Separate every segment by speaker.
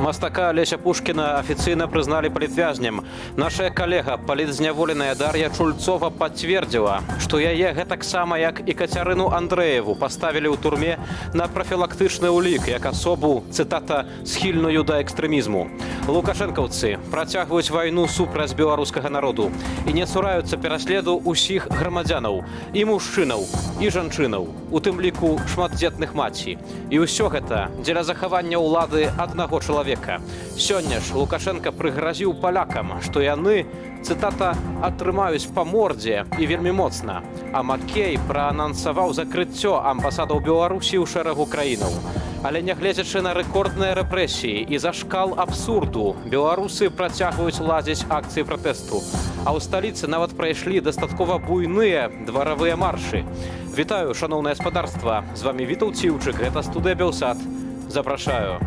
Speaker 1: Мастака Олеся Пушкіна афіцыйна прызналі палітвязнем. Наша калега, палітзняволеная Дар'я Чульцова пацвердзіла, што яе гэтаксама, як і Кацярыну Андрэеву, паставілі ў турме на прафілактычны ўлік, як асобу, цытата, схільную да экстрэмізму. Лукашэнкаўцы працягваюць вайну супраць беларускага народу і не цураюцца пераследу ўсіх грамадзянаў, і мужчынаў, і жанчынаў, у тым ліку шматдзетных маці. І ўсё гэта дзеля захавання ўлады аднаго чалавека. Сёння ж Лукашенко прыгразіў палякам, што яны, цытата, атрымаюць па мордзе і вельмі моцна. А Маккей праанансаваў закрыццё амбасадаў Беларусі ў шэрагу краінаў. Але нягледзячы на рэкордныя рэпрэсіі і зашкал абсурду, беларусы працягваюць ладзіць акцыі пратэсту. А ў сталіцы нават прайшлі дастаткова буйныя дваравыя маршы. Вітаю, шаноўнае спадарства. З вамі Вітаў Ціўчык, гэта студыя Белсат. Запрашаю.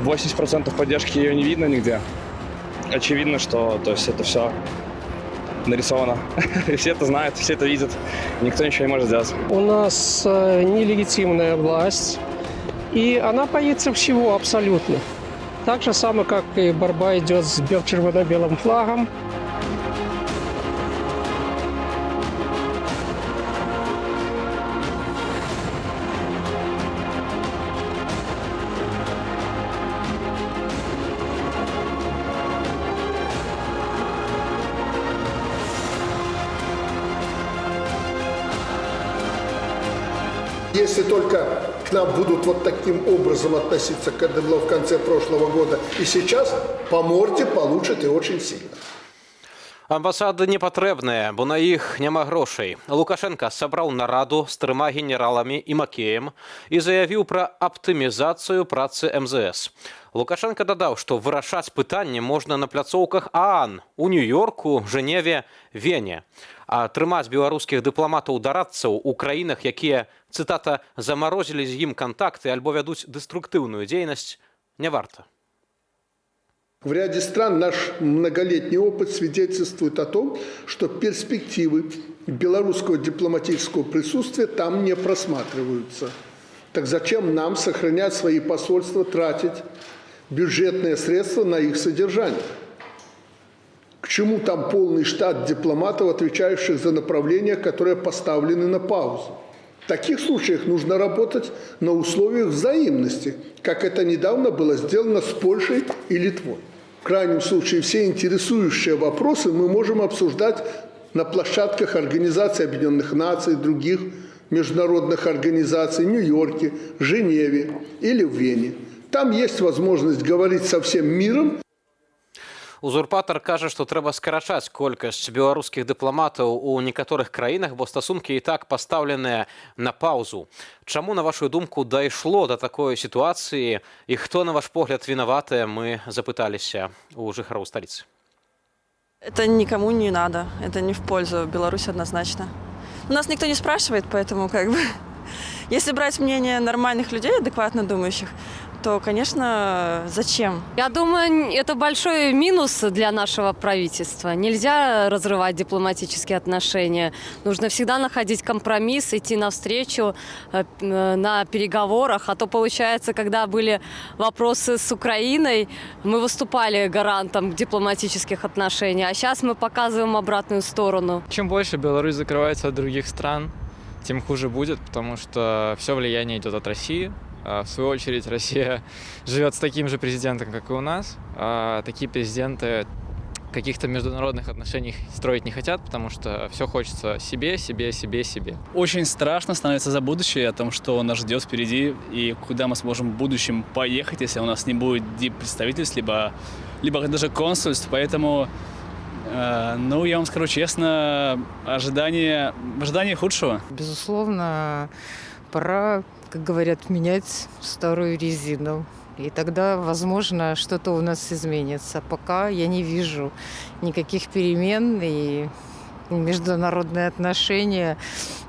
Speaker 2: 80% поддержки ее не видно нигде. Очевидно, что это все нарисовано. Все это знают, все это видят. Никто ничего не может сделать.
Speaker 3: У нас нелегитимная власть, и она боится всего абсолютно. Так же самое, как и борьба идет с червоно-белым флагом.
Speaker 4: Если только к нам будут вот таким образом относиться, как это было в конце прошлого года и сейчас, по морде получат и очень сильно.
Speaker 1: Амбасады не патрэбныя, бо на іх няма грошай. Лукашенко сабраў нараду з 3 генераламі і Макеем і заявіў пра аптымізацыю працы МЗС. Лукашенко дадаў, што вырашаць пытанне можна на пляцоўках ААН у Нью-Йорку, Жэневе, Вене. А трымаць беларускіх дыпламатаў-дарадцаў у краінах, якія, цытата, замарозілі з ім кантакты альбо вядуць дэструктыўную дзейнасць, не варта.
Speaker 4: В ряде стран наш многолетний опыт свидетельствует о том, что перспективы белорусского дипломатического присутствия там не просматриваются. Так зачем нам сохранять свои посольства, тратить бюджетные средства на их содержание? К чему там полный штат дипломатов, отвечающих за направления, которые поставлены на паузу? В таких случаях нужно работать на условиях взаимности, как это недавно было сделано с Польшей и Литвой. В крайнем случае все интересующие вопросы мы можем обсуждать на площадках Организации Объединенных Наций, других международных организаций, в Нью-Йорке, Женеве или в Вене. Там есть возможность говорить со всем миром.
Speaker 1: Узурпатар кажа, што трэба скарачаць колькасць беларускіх дыпламатаў у некаторых краінах, бо стасункі і так пастаўленыя на паўзу. Чаму, на вашу думку, дайшло да такой сітуацыі і хто, на ваш погляд, вінаваты, мы запыталіся у жыхароў сталіцы.
Speaker 5: Это никому не надо, это не в пользу Беларуси однозначно. Нас никто не спрашивает, поэтому если брать мнение нормальных людей, адекватно думающих, то, конечно, зачем?
Speaker 6: Я думаю, это большой минус для нашего правительства. Нельзя разрывать дипломатические отношения. Нужно всегда находить компромисс, идти навстречу на переговорах. А то получается, когда были вопросы с Украиной, мы выступали гарантом дипломатических отношений. А сейчас мы показываем обратную сторону.
Speaker 7: Чем больше Беларусь закрывается от других стран, тем хуже будет, потому что все влияние идет от России. В свою очередь, Россия живет с таким же президентом, как и у нас. Такие президенты каких-то международных отношений строить не хотят, потому что все хочется себе.
Speaker 8: Очень страшно становится за будущее, о том, что нас ждет впереди и куда мы сможем в будущем поехать, если у нас не будет представительств, либо даже консульств. Поэтому, я вам скажу честно, ожидание худшего.
Speaker 9: Безусловно, пора, как говорят, менять старую резину. И тогда, возможно, что-то у нас изменится. Пока я не вижу никаких перемен, и международные отношения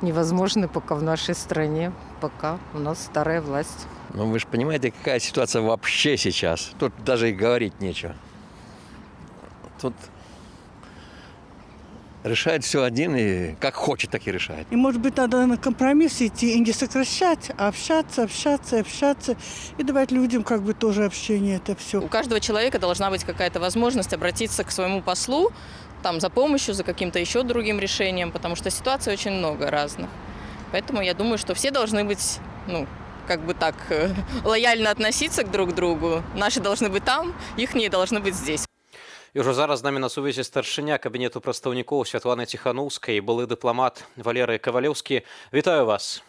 Speaker 9: невозможны пока в нашей стране. Пока у нас старая власть.
Speaker 10: Ну, вы же понимаете, какая ситуация вообще сейчас. Тут даже и говорить нечего. Тут решает все один, и как хочет, так и решает.
Speaker 11: И, может быть, надо на компромисс идти и не сокращать, а общаться, и давать людям как бы тоже общение, это все.
Speaker 12: У каждого человека должна быть какая-то возможность обратиться к своему послу там, за помощью, за каким-то еще другим решением, потому что ситуаций очень много разных. Поэтому я думаю, что все должны быть, ну, как бы так, лояльно относиться друг к другу. Наши должны быть там, ихние должны быть здесь.
Speaker 1: І ўжо зараз з намі на сувязі старшыня кабінету прадстаўнікоў Святланы Ціханаўскай, былы дыпламат Валерый Кавалеўскі. Вітаю вас.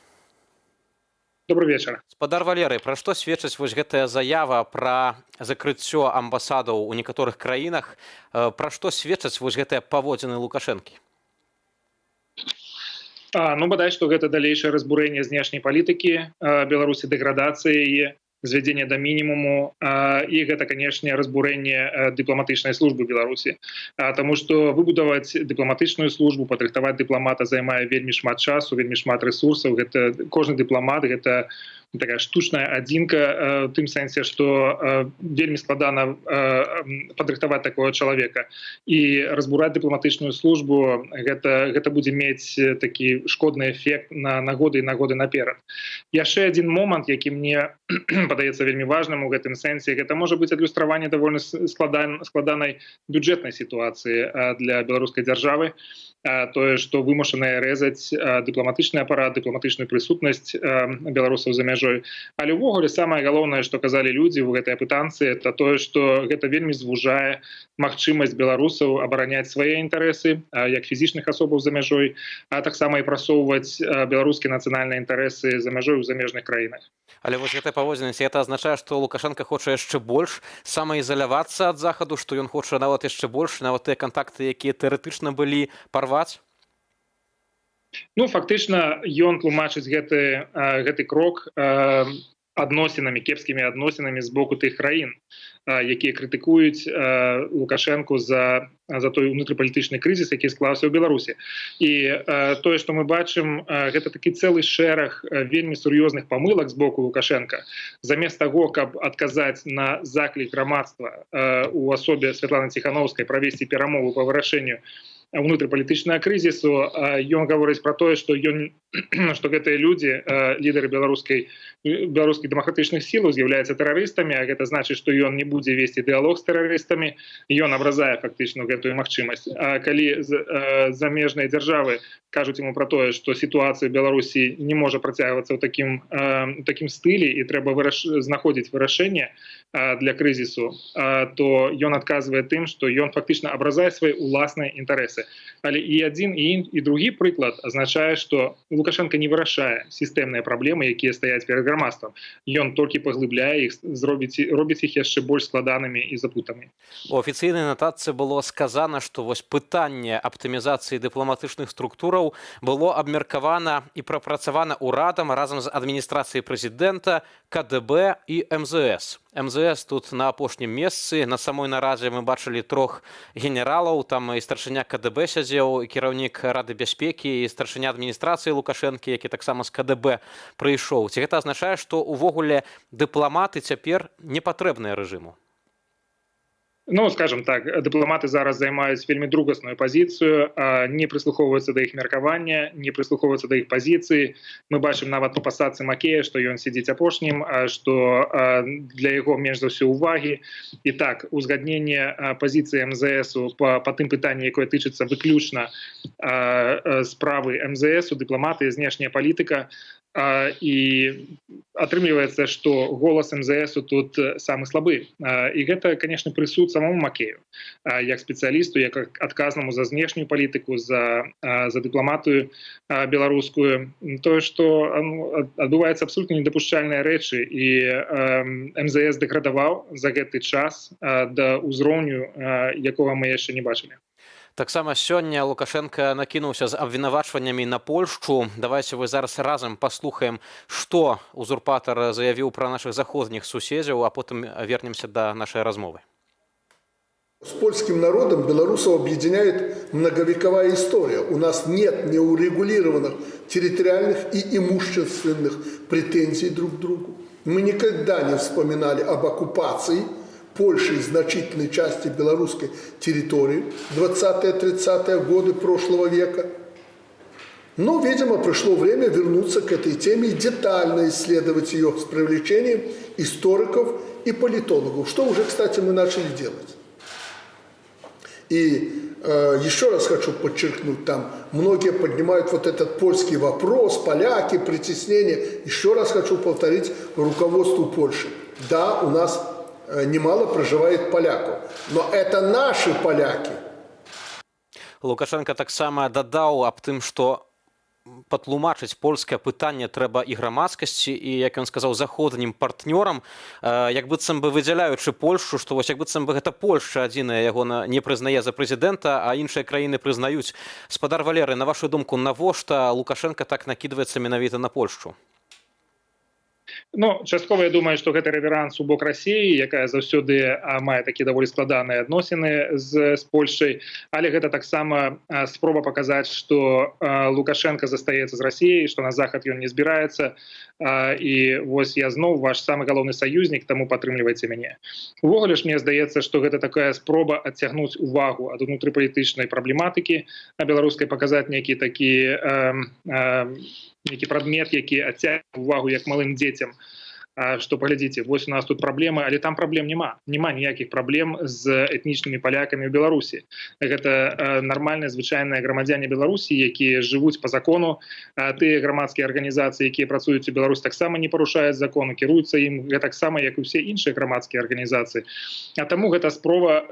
Speaker 13: Добрый вечер.
Speaker 1: Спадар Валерый, пра што сведчыць вось гэтая заява пра закрыццё амбасадаў у некаторых краінах? Пра што сведчаць вось гэтыя паводзіны Лукашэнкі?
Speaker 13: Ну, бадай, што гэта далейшае разбурэнне знешняй палітыкі Беларусі, дэградацыя яе, звядзення да мінімуму, і гэта, канешне, разбурэнне дыпламатычнай службы Беларусі. Таму што выбудаваць дыпламатычную службу, падрыхтаваць дыпламата займае вельмі шмат часу, вельмі шмат рэсурсаў. Гэта кожны дыпламат гэта такая штучная адзінка, в тым сэнсе, што вельмі складана падрыхтаваць такого чалавека. І разбураць дыпламатычную службу гэта будзе мець такі шкодны эфект на годы і на годы наперад. Яшчэ адзін момант, які мне падаецца вельмі важным у гэтым сэнсе, гэта можа быць адлюстраванне даволі складанай бюджэтнай сітуацыі для беларускай дзяржавы. Тое, што вымушаныя рэзаць дыпламатычны апарат, дыпламатычную прысутнасць беларусаў за мяжой. Але ўвогуле самае галоўнае, што казалі людзі ў гэтай апытанцы, это тое, што гэта вельмі звужае магчымасць беларусаў абараняць свае інтарэсы як фізічных асобаў за мяжой, а таксама і прасоўваць беларускія нацыянальныя інтарэсы за мяжой у замежных краінах.
Speaker 1: Але вось гэтая паводзіны, это азначае, што Лукашенко хоча яшчэ больш самаізалявацца ад захаду, што ён хоча нават яшчэ больш, нават тыя кантакты, якія тэарэтычна былі, парваць?
Speaker 13: Ну, фактычна, ён тлумачыць гэты крок адносінамі, кепскімі адносінамі з боку тых краін, якія крытыкуюць Лукашэнку за той унутрыпалітычны крызіс, які склаўся ў Беларусі. І тое, што мы бачым, гэта такі цэлы шэраг вельмі сур'ёзных памылак з боку Лукашэнка. Замест таго, каб адказаць на заклік грамадства у асобе Святланы Ціханаўскай правесці перамовы па вырашэнню унутрыпалітычнага крызісу, ён гаворыць пра тое, што гэтыя людзі, лідары беларускіх дэмакратычных сілаў, з'яўляюцца тэрарыстамі, а гэта значыць, што ён не будзе весці дыялог з тэрарыстамі, ён абразае фактычна гэтую магчымасць. А калі замежныя дзяржавы кажуць яму пра тое, што сітуацыя ў Беларусі не можа працягвацца ў такім стылі і трэба знаходзіць вырашэнне для крызісу, то ён адказвае тым, што ён фактычна абразае свае ўласныя інтарэсы. Але і адзін, і другі прыклад азначае, што Лукашенко не вырашае сістэмныя праблемы, якія стаяць перад грамадствам. Ён толькі паглыбляе іх, робіць іх яшчэ больш складанымі і запутанымі.
Speaker 1: У афіцыйнай нататцы было сказана, што вось пытанне аптымізацыі дыпламатычных структураў было абмеркавана і прапрацавана ўрадам разам з адміністрацыяй прэзідэнта, КДБ і МЗС. МЗС тут на апошнім месцы. На самой нарадзе мы бачылі 3 генералаў, там і старшыня КДБ сядзеў, і кіраўнік Рады бяспекі, і старшыня адміністрацыі Лукашэнкі, які таксама з КДБ прыйшоў. Ці гэта азначае, што ўвогуле дыпламаты цяпер не патрэбныя рэжыму?
Speaker 13: Ну, скажем так, дыпламаты зараз займаюць вельмі другасную пазіцыю, не прыслухоўваюцца да іх меркавання, не прыслухоўваюцца да іх пазіцыі. Мы бачым нават па пасадцы Макея, што ён сядзіць апошнім, што для яго менш за ўсё увагі. І так, узгадненне пазіцыі МЗСу па тым пытанні, якое тычыцца выключна справы МЗСу, дыпламаты, знешняя палітыка, і атрымліваецца, што голас МЗСу тут самы слабы. І гэта, конечно, прысуд самому Макею, як спецыялісту, як адказнаму за знешнюю палітыку, за дыпламатыю беларускую. Тое, што адбываецца абсолютна недапушчальныя рэчы, і МЗС дэградаваў за гэты час да ўзроўню, якога мы яшчэ не бачылі.
Speaker 1: Таксама сёння Лукашенко накінуўся з абвінавачваннямі на Польшчу. Давайце вы зараз разам паслухаем, што узурпатар заявіў пра нашых заходніх суседзяў, а потым вернемся да нашай размовы.
Speaker 4: С польским народом белорусов объединяет многовековая история. У нас нет неурегулированных территориальных и имущественных претензий друг к другу. Мы никогда не вспоминали об оккупации Польшей значительной части белорусской территории в 20-30-е годы прошлого века. Но, видимо, пришло время вернуться к этой теме и детально исследовать ее с привлечением историков и политологов, что уже, кстати, мы начали делать. И еще раз хочу подчеркнуть, там многие поднимают вот этот польский вопрос, поляки, притеснение. Еще раз хочу повторить руководству Польши. Да, у нас немало проживает поляков, но это наши поляки.
Speaker 1: Лукашенко таксама дадаў аб тым, што патлумачыць польскае пытанне трэба і грамадскасці, і, як ён сказаў, заходнім партнёрам, як быццам бы выдзяляючы Польшу, што вось як быццам бы гэта Польша адзіная яго не прызнае за прэзідэнта, а іншыя краіны прызнаюць. Спадар Валерый, на вашу думку, навошта Лукашенко так накідваецца менавіта на Польшчу?
Speaker 13: Ну, часткова я думаю, што гэта рэверанс у бок Расіі, якая заўсёды мае такі даволі складаныя адносіны з Польшай, але гэта таксама спроба паказаць, што Лукашенко застаецца з Расіяй, што на захад ён не збіраецца, і вось я зноў ваш самы галоўны саюзнік, таму падтрымлівайце мяне. Увогуле ж мне здаецца, што гэта такая спроба адцягнуць увагу ад унутрыпалітычнай праблематыкі беларускай, паказаць нейкі такі нейкі прадмет, які адцягне увагу як малым дзецям, што паглядзіце, вось у нас тут праблемы, але там праблем няма. Няма ніякіх праблем з этнічнымі палякамі ў Беларусі. Гэта нармальныя звычайныя грамадзяне Беларусі, якія жывуць па закону. Тыя грамадскія арганізацыі, якія працуюць у Беларусі, таксама не парушаюць закону, кіруюцца ім гэтаксама, як і ўсе іншыя грамадскія арганізацыі. А таму гэта спроба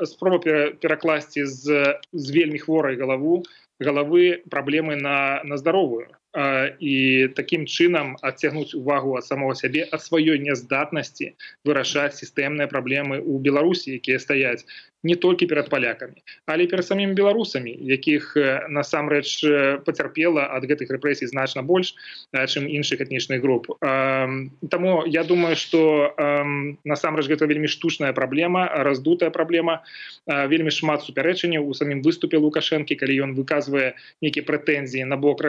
Speaker 13: перакласці з вельмі хворай галавы праблемы на здаровую. І такім чынам адцягнуць увагу ад самого сябе, ад сваёй няздатнасці вырашаць сістэмныя праблемы ў Беларусі, якія стаяць не толькі перад палякамі, але і перад самімі беларусамі, якіх насамрэч пацярпела ад гэтых рэпрэсій значна больш, чым іншых этнічных груп. Таму я думаю, што насамрэч гэта вельмі штучная праблема, раздутая праблема, вельмі шмат супярэчанняў у самім выступе Лукашэнкі, калі ён выказвае нейкія прэтэнзіі на бок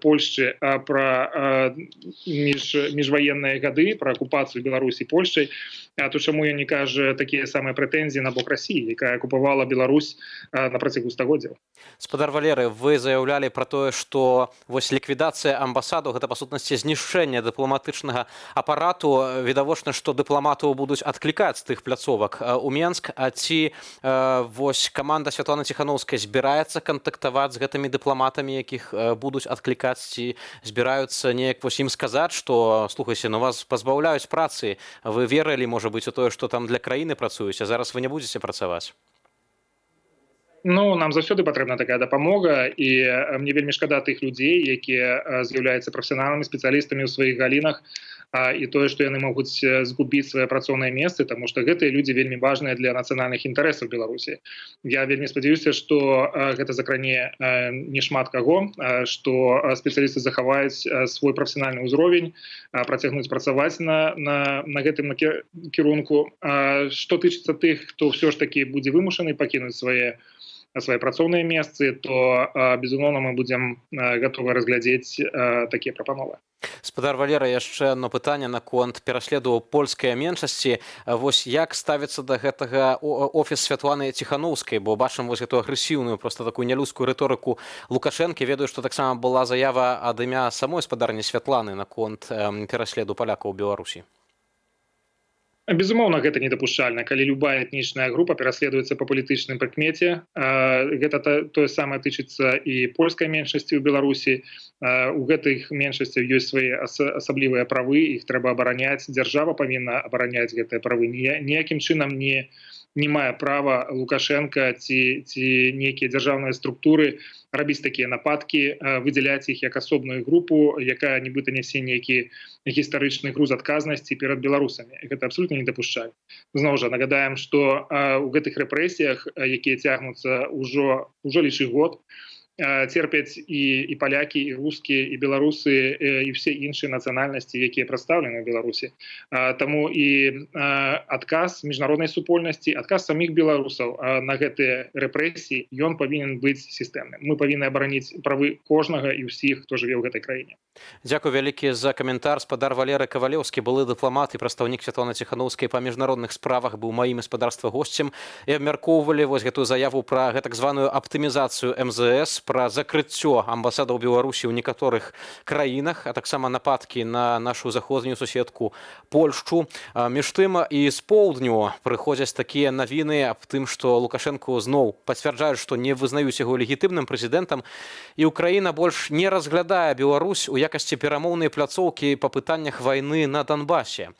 Speaker 13: Польшчы пра міжваенныя гады, пра акупацыю Беларусі Польшчай, то чаму ён не кажа такія самыя прэтэнзіі на бок Расіі, якая акупавала Беларусь на працягу стагоддзяў.
Speaker 1: Спадар Валерый, вы заяўлялі пра тое, што вось ліквідацыя амбасадаў гэта па сутнасці знішчэнне дыпламатычнага апарату. Відавочна, што дыпламатаў будуць адклікаць з тых пляцовак у Менск. А ці вось каманда Святланы Ціханаўскай збіраецца кантактаваць з гэтымі дыпламатамі, якіх будуць адклікаць, ці збіраюцца неяк вось ім сказаць, што слухайце, ну вас пазбаўляюць працы, вы верылі, можа быць, у тое, што там для краіны працуюць, а зараз вы не будзеце працаваць?
Speaker 13: Ну, нам заўсёды патрэбна такая дапамога, і мне вельмі шкада тых людзей, якія з'яўляюцца прафесіяналамі, спецыялістамі ў сваіх галінах, і тое, што яны могуць згубіць свае працоўныя месцы, таму што гэтыя людзі вельмі важныя для нацыянальных інтарэсаў Беларусі. Я вельмі спадзяюся, што гэта закране не шмат каго, што спецыялісты захаваюць свой прафесіянальны ўзровень, працягнуць працаваць на гэтым кірунку. Што тычыцца тых, хто ўсё ж такі будзе вымушаны пакінуць свае працоўныя месцы, то, безумоўна, мы будзем гатовы разглядзець такія прапановы.
Speaker 1: Спадар Валерый, яшчэ одно пытанне наконт пераследу польскай меншасці. Вось як ставіцца да гэтага офіс Святланы Ціханаўскай, бо бачым вось гэту агрэсіўную, проста такую нялюдскую рыторыку Лукашэнкі. Ведаю, што таксама была заява ад імя самой спадарні Святланы наконт пераследу палякаў у Беларусі.
Speaker 13: Безумоўна, гэта недапушчальна, калі любая этнічная група пераследуецца па палітычным прыкмеце. Гэта тое самае тычыцца і польскай меншасці ў Беларусі. У гэтых меншасцяў ёсць свае асаблівыя правы, іх трэба абараняць. Дзяржава павінна абараняць гэтыя правы. Ніякім чынам не мае права Лукашенко ці нейкія дзяржаўныя структуры рабіць такія нападкі, выдзяляць іх як асобную групу, якая нібыта нясе нейкі гістарычны груз адказнасці перад беларусамі. Гэта абсолютна недапушчальна. Зноў жа нагадаем, што ў гэтых рэпрэсіях, якія цягнуцца ўжо лічы год, церпяць і палякі, і рускія, і беларусы, і все іншыя нацыянальнасці, якія прадстаўлены ў Беларусі. Таму і адказ міжнароднай супольнасці, адказ саміх беларусаў на гэтыя рэпрэсіі, ён павінен быць сістэмным. Мы павінны абараніць правы кожнага і ўсіх, хто жыве ў гэтай краіне.
Speaker 1: Дзякуй вялікі за каментар. Спадар Валерый Кавалеўскі, былы дыпламат і прадстаўнік Святланы Ціханаўскай па міжнародных справах, быў маім гаспадарства госцем і абмяркоўвалі вось гэтую заяву пра гэтак званую аптымізацыю МЗС, пра закрыццё амбасадаў Беларусі ў некаторых краінах, а таксама нападкі на нашу заходнюю суседку Польшчу. Між тым і з поўдню прыходзяць такія навіны аб тым, што Лукашенко зноў пацвярджаюць, што не вызнаюць яго легітымным прэзідэнтам, і Украіна больш не разглядае Беларусь у якасці перамоўнай пляцоўкі па пытаннях вайны на Донбасе.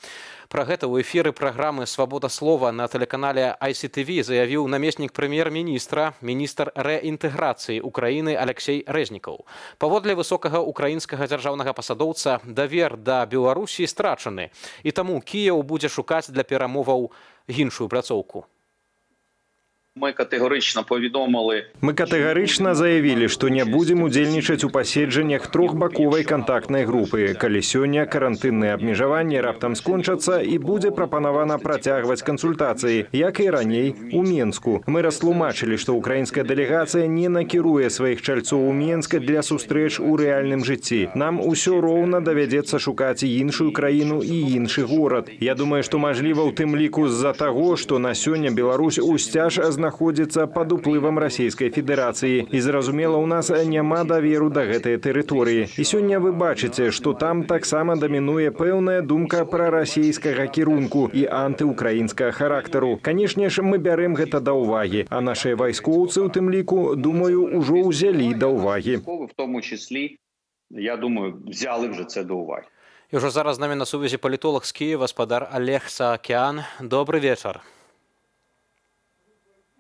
Speaker 1: Пра гэта ў эфіры праграмы «Свабода слова» на тэлеканале ICTV заявіў намеснік прэм'ер-міністра, міністр рэінтэграцыі Украіны Алексей Рэзнікаў. Паводле высокага украінскага дзяржаўнага пасадоўца, давер да Беларусі страчаны, і таму Кіеў будзе шукаць для перамоваў іншую пляцоўку.
Speaker 14: Мы катэгарычна паведомілі.
Speaker 15: Мы катэгарычна заявілі, што не будзем удзельнічаць у паседжаннях трохбаковай кантактнай групы, калі сёння карантынныя абмежаванні раптам скончацца і будзе прапанавана працягваць кансультацыі, як і раней у Менску. Мы растлумачылі, што украінская дэлегацыя не накіруе сваіх чальцоў у Менск для сустрэч у рэальным жыцці. Нам усё роўна давядзецца шукаць іншую краіну і іншы горад. Я думаю, што мажліва ў тым ліку з-за таго, што на сёння Беларусь усцяж знаходзіцца пад уплывам Расійскай Федэрацыі. І зразумела, у нас няма даверу да гэтай тэрыторыі. І сёння вы бачыце, што там таксама дамінуе пэўная думка пра расійскага кірунку і антыукраінскага характару. Канешне ж, мы бярэм гэта да ўвагі, а нашыя вайскоўцы, у тым ліку, думаю, ужо ўзялі да ўвагі.
Speaker 14: В тому числі, я думаю, взяли вже це до уваги.
Speaker 1: І ўжо зараз з намі на сувязі палітолог з Києва, спадар Олег Саакян. Добрый вечар.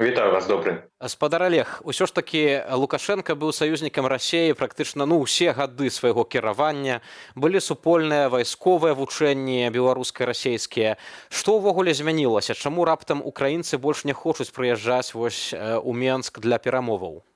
Speaker 16: Вітаю вас, добрый.
Speaker 1: Спадар Олег, усё ж такі Лукашенко быў саюзнікам Расіі практычна ўсе гады свайго кіравання. Былі супольныя вайсковыя вучэнні беларуска-расейскія. Што ўвогуле змянілася? Чаму раптам украінцы больш не хочуць прыязджаць вось у Менск для перамоваў?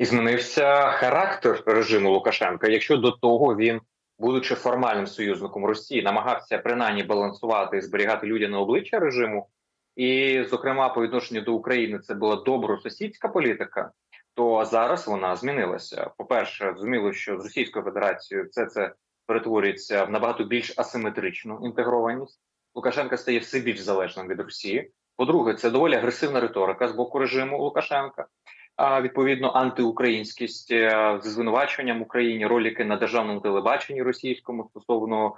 Speaker 16: І змінився характер режиму Лукашенка. Якщо до того він, будучи формальним союзником Росії, намагався принаймні балансувати і зберігати людяне обличчя режиму, і, зокрема, по відношенню до України це була добросусідська політика, то зараз вона змінилася. По-перше, зрозуміло, що з Російською Федерацією це перетворюється в набагато більш асиметричну інтегрованість. Лукашенко стає все більш залежним від Росії. По-друге, це доволі агресивна риторика з боку режиму Лукашенка. Відповідно, антиукраїнськість з звинуваченням Україні, ролики на державному телебаченні російському стосовно,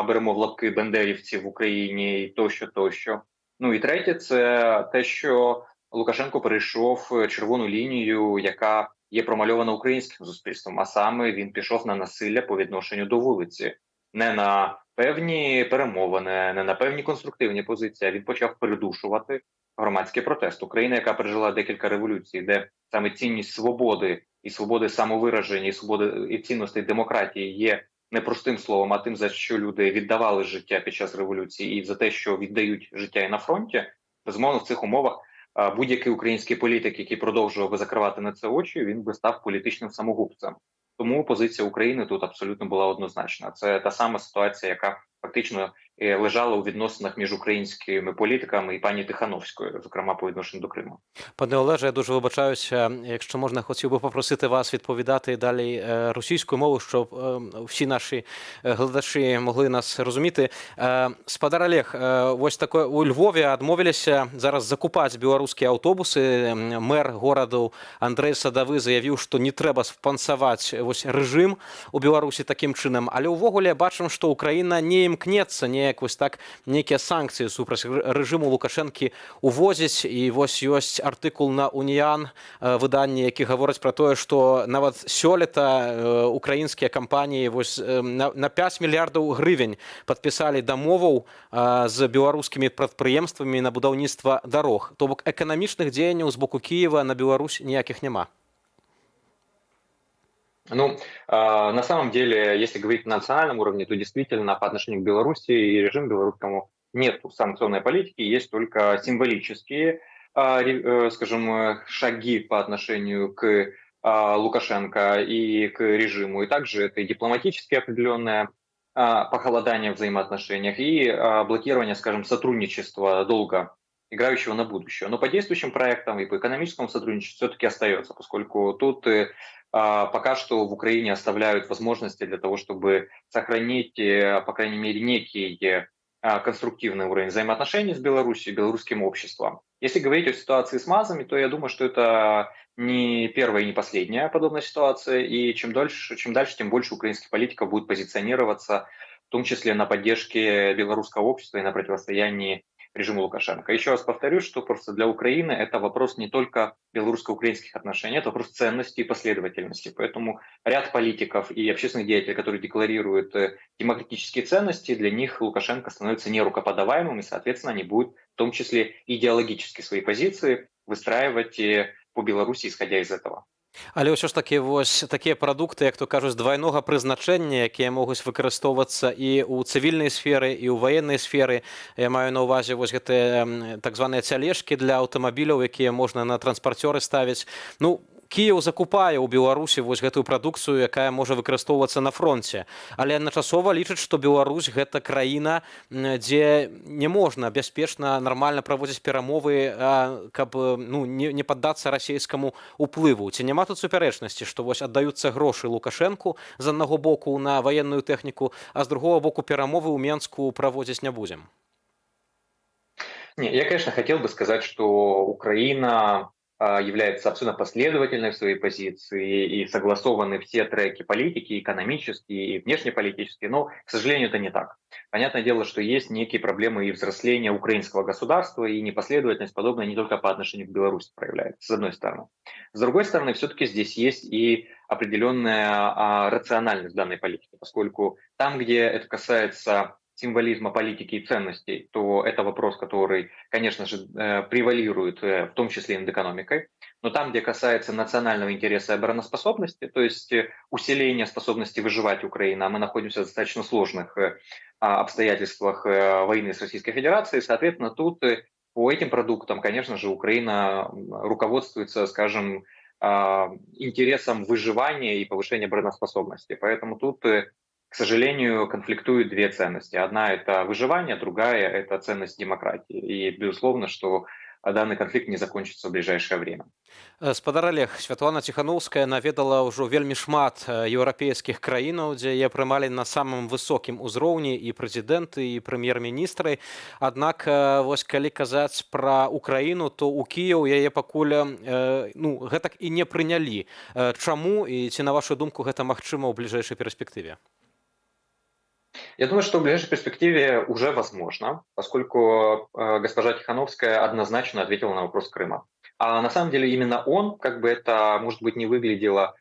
Speaker 16: беремо в лапки, бендерівців в Україні і тощо. Ну і третє, це те, що Лукашенко перейшов червону лінію, яка є промальована українським суспільством, а саме він пішов на насилля по відношенню до вулиці. Не на певні перемовини, не на певні конструктивні позиції, а він почав придушувати громадський протест. Україна, яка пережила декілька революцій, де саме цінність свободи і свободи самовираження, і свободи і цінностей демократії є не простим словом, а тим, за що люди віддавали життя під час революції, і за те, що віддають життя і на фронті, безумовно, в цих умовах будь-який український політик, який продовжував би закривати на це очі, він би став політичним самогубцем. Тому позиція України тут абсолютно була однозначна. Це та сама ситуація, яка фактично лежала у відносинах між українськими політиками і пані Тихановською, зокрема по відношенню до Криму.
Speaker 1: Пане Олеже, я дуже вибачаюся, якщо можна, хотів би попросити вас відповідати далі російською мовою, щоб всі наші глядачі могли нас розуміти. Спадар Олег, ось таке у Львові адмовилися зараз закупати білоруські автобуси. Мер городу Андрей Садовий заявив, що не треба спонсувати ось режим у Білорусі таким чином. Але увогуле бачимо, що Україна не імкнеться ніяк ось так нейкія санкції супраць рэжыму Лукашэнкі увозіць. І вось ёсць артыкул на Уніян выданні, які гавораць пра тое, што нават сёлета украінскія кампаніі вось на 5 мільярдаў гривень падпісалі дамоваў з беларускімі прадпрыемствамі на будаўніцтва дарог. То бок эканамічных дзеянняў з боку Киева на Беларусь ніякіх няма.
Speaker 16: Ну, на самом деле, если говорить на национальном уровне, то действительно по отношению к Беларуси и режиму белорусскому нет санкционной политики, есть только символические скажем, шаги по отношению к Лукашенко и к режиму, и также это и дипломатически определенное похолодание в взаимоотношениях и блокирование, скажем, сотрудничества долга, играющего на будущее. Но по действующим проектам и по экономическому сотрудничеству все-таки остается, поскольку тут пока что в Украине оставляют возможности для того, чтобы сохранить, по крайней мере, некий конструктивный уровень взаимоотношений с Беларусью и белорусским обществом. Если говорить о ситуации с МАЗами, то я думаю, что это не первая и не последняя подобная ситуация, и чем дальше, тем больше украинских политиков будет позиционироваться, в том числе на поддержке белорусского общества и на противостоянии режиму Лукашенко. Еще раз повторюсь, что просто для Украины это вопрос не только белорусско-украинских отношений, это вопрос ценности и последовательности. Поэтому ряд политиков и общественных деятелей, которые декларируют демократические ценности, для них Лукашенко становится нерукоподаваемым, и, соответственно, они будут в том числе идеологически свои позиции выстраивать по Беларуси, исходя из этого.
Speaker 1: Але ўсё ж такі вось такія прадукты, як то кажуць, двайнога прызначэння, якія могуць выкарыстоўвацца і ў цывільнай сферы, і ў ваеннай сферы. Я маю на ўвазе вось гэтыя так званыя цялежкі для аўтамабіляў, якія можна на транспарцёры ставіць. Ну, Кіеў закупае ў Беларусі вось гэтую прадукцыю, якая можа выкарыстоўвацца на фронце. Але адначасова лічыць, што Беларусь гэта краіна, дзе не можна бяспечна нармальна праводзіць перамовы, каб не паддацца расійскаму ўплыву. Ці няма тут супярэчнасці, што вось аддаюцца грошы Лукашэнку з аднаго боку на ваенную тэхніку, а з другого боку перамовы ў Менску праводзіць не будзем?
Speaker 16: Не, я, конечно, хотел бы сказать, что Украина является абсолютно последовательной в своей позиции и согласованы все треки политики, экономические и внешнеполитические, но, к сожалению, это не так. Понятное дело, что есть некие проблемы и взросления украинского государства, и непоследовательность подобная не только по отношению к Беларуси проявляется, с одной стороны. С другой стороны, все-таки здесь есть и определенная рациональность данной политики, поскольку там, где это касается символизма политики и ценностей, то это вопрос, который, конечно же, превалирует в том числе и над экономикой. Но там, где касается национального интереса и обороноспособности, то есть усиления способности выживать Украины, а мы находимся в достаточно сложных обстоятельствах войны с Российской Федерацией, соответственно, тут по этим продуктам, конечно же, Украина руководствуется, скажем, интересом выживания и повышения обороноспособности. Поэтому тут, к сожалению, конфликтуют две ценности. Одна – это выживание, другая – это ценность демократии. И, безусловно, что данный конфликт не закончится в ближайшее время.
Speaker 1: Спадар Олег, Святлана Ціхановская наведала ўжо вельмі шмат еўрапейскіх краінаў, дзе яе прымалі на самым высокім узроўні і прэзідэнты, і прэм'ер-міністры. Аднак, вось калі казаць пра Украіну, то ў Кіеў яе пакуль гэтак і не прынялі. Чаму і ці, на вашу думку, гэта магчыма ў бліжэйшай перспектыве?
Speaker 16: Я думаю, что в ближайшей перспективе уже возможно, поскольку госпожа Тихановская однозначно ответила на вопрос Крыма. А на самом деле именно он, как бы это, может быть, не выглядело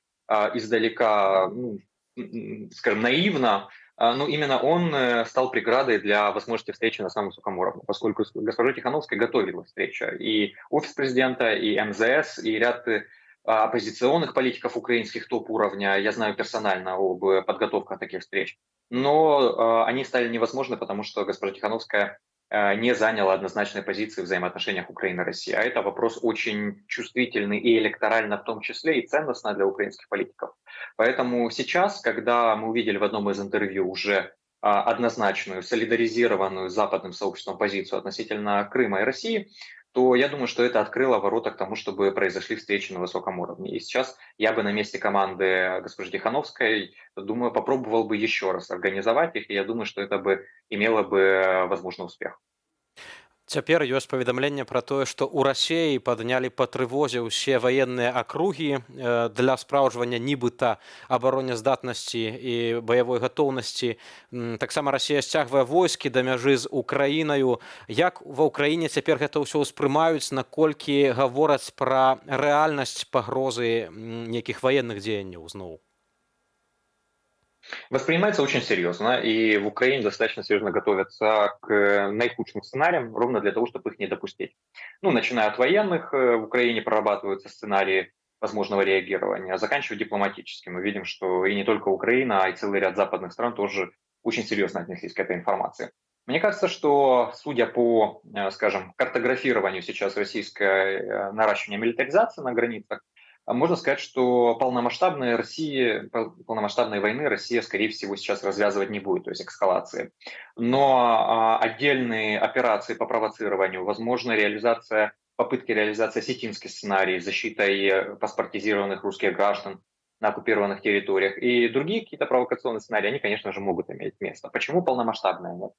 Speaker 16: издалека, скажем, наивно, но именно он стал преградой для возможности встречи на самом высоком уровне, поскольку госпожа Тихановская готовила встречу. И офис президента, и МЗС, и ряд оппозиционных политиков украинских топ-уровня, я знаю персонально об подготовках таких встреч. Но они стали невозможны, потому что госпожа Тихановская не заняла однозначной позиции в взаимоотношениях Украины и России. А это вопрос очень чувствительный и электорально в том числе, и ценностно для украинских политиков. Поэтому сейчас, когда мы увидели в одном из интервью уже однозначную, солидаризированную с западным сообществом позицию относительно Крыма и России, то я думаю, что это открыло ворота к тому, чтобы произошли встречи на высоком уровне. И сейчас я бы на месте команды госпожи Тихановской, думаю, попробовал бы еще раз организовать их, и я думаю, что это бы имело бы, возможно, успех.
Speaker 1: Цяпер ёсць паведамленне пра тое, што ў Расіі паднялі па трывозе ўсе ваенныя акругі для спраўджвання нібыта абаронездатнасці і баявой гатоўнасці. Таксама Расія сцягвае войскі да мяжы з Украінаю. Як ва ўкраіне цяпер гэта ўсё ўспрымаюць, наколькі гавораць пра рэальнасць пагрозы нейкіх ваенных дзеянняў зноў?
Speaker 16: Воспринимается очень серьезно, и в Украине достаточно серьезно готовятся к наихудшим сценариям, ровно для того, чтобы их не допустить. Начиная от военных, в Украине прорабатываются сценарии возможного реагирования, заканчивая дипломатическим. Мы видим, что и не только Украина, а и целый ряд западных стран тоже очень серьезно отнеслись к этой информации. Мне кажется, что, судя по, скажем, картографированию сейчас российской наращивания милитаризации на границах, можно сказать, что полномасштабной войны Россия, скорее всего, сейчас развязывать не будет, то есть эскалации. Но отдельные операции по провоцированию, возможно, попытки реализации осетинский сценарий с защитой паспортизированных русских граждан на оккупированных территориях и другие какие-то провокационные сценарии, они, конечно же, могут иметь место. Почему полномасштабные нет?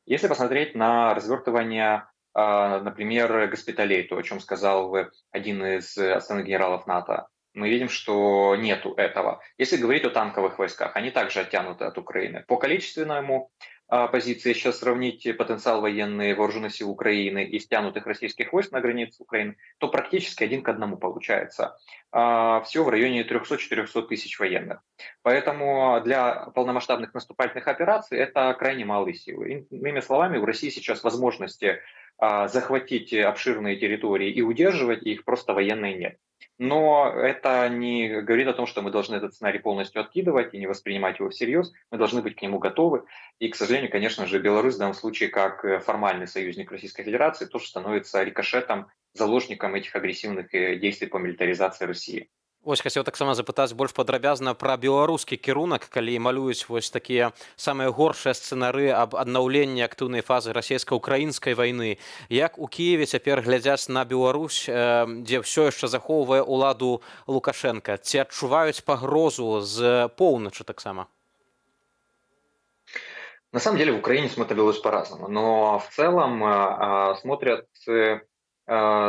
Speaker 16: Если посмотреть на развертывание, например, госпиталей, то, о чем сказал один из основных генералов НАТО, мы видим, что нету этого. Если говорить о танковых войсках, они также оттянуты от Украины. По количественному позиции, сейчас сравнить потенциал военный вооруженных сил Украины и стянутых российских войск на границе Украины, то практически 1 к 1 получается. Все в районе 300-400 тысяч военных. Поэтому для полномасштабных наступательных операций это крайне малые силы. Иными словами, у России сейчас возможности захватить обширные территории и удерживать их просто военной нет. Но это не говорит о том, что мы должны этот сценарий полностью откидывать и не воспринимать его всерьез. Мы должны быть к нему готовы. И, к сожалению, конечно же, Беларусь в данном случае, как формальный союзник Российской Федерации, тоже становится рикошетом, заложником этих агрессивных действий по милитаризации России.
Speaker 1: Ось хацеў таксама запытаць больш падрабязна пра беларускі кірунак, калі малююць вось такія самыя горшыя сцэнары аб аднаўленні актыўнай фазы расійска-украінскай вайны. Як у Кіеве цяпер глядзяць на Беларусь, дзе ўсё яшчэ захоўвае ўладу Лукашенка? Ці адчуваюць пагрозу з поўначы таксама?
Speaker 16: На самом деле в Украине смотрят Беларусь по-разному, но в целом смотрят с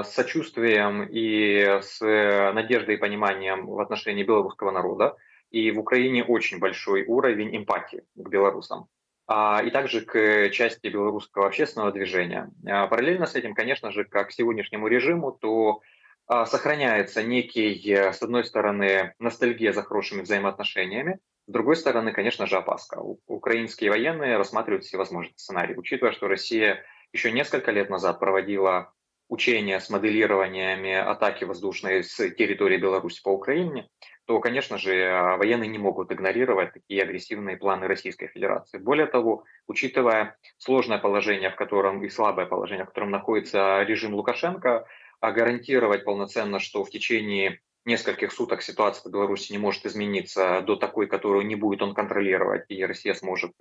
Speaker 16: сочувствием и с надеждой и пониманием в отношении белорусского народа. И в Украине очень большой уровень эмпатии к белорусам. И также к части белорусского общественного движения. Параллельно с этим, конечно же, как к сегодняшнему режиму, то сохраняется некий, с одной стороны, ностальгия за хорошими взаимоотношениями, с другой стороны, конечно же, опаска. Украинские военные рассматривают всевозможные сценарии, учитывая, что Россия еще несколько лет назад проводила учения с моделированиями атаки воздушной с территории Беларуси по Украине, то, конечно же, военные не могут игнорировать такие агрессивные планы Российской Федерации. Более того, учитывая сложное положение, в котором и слабое положение, в котором находится режим Лукашенко, гарантировать полноценно, что в течение нескольких суток ситуация в Беларуси не может измениться до такой, которую не будет он контролировать, и Россия сможет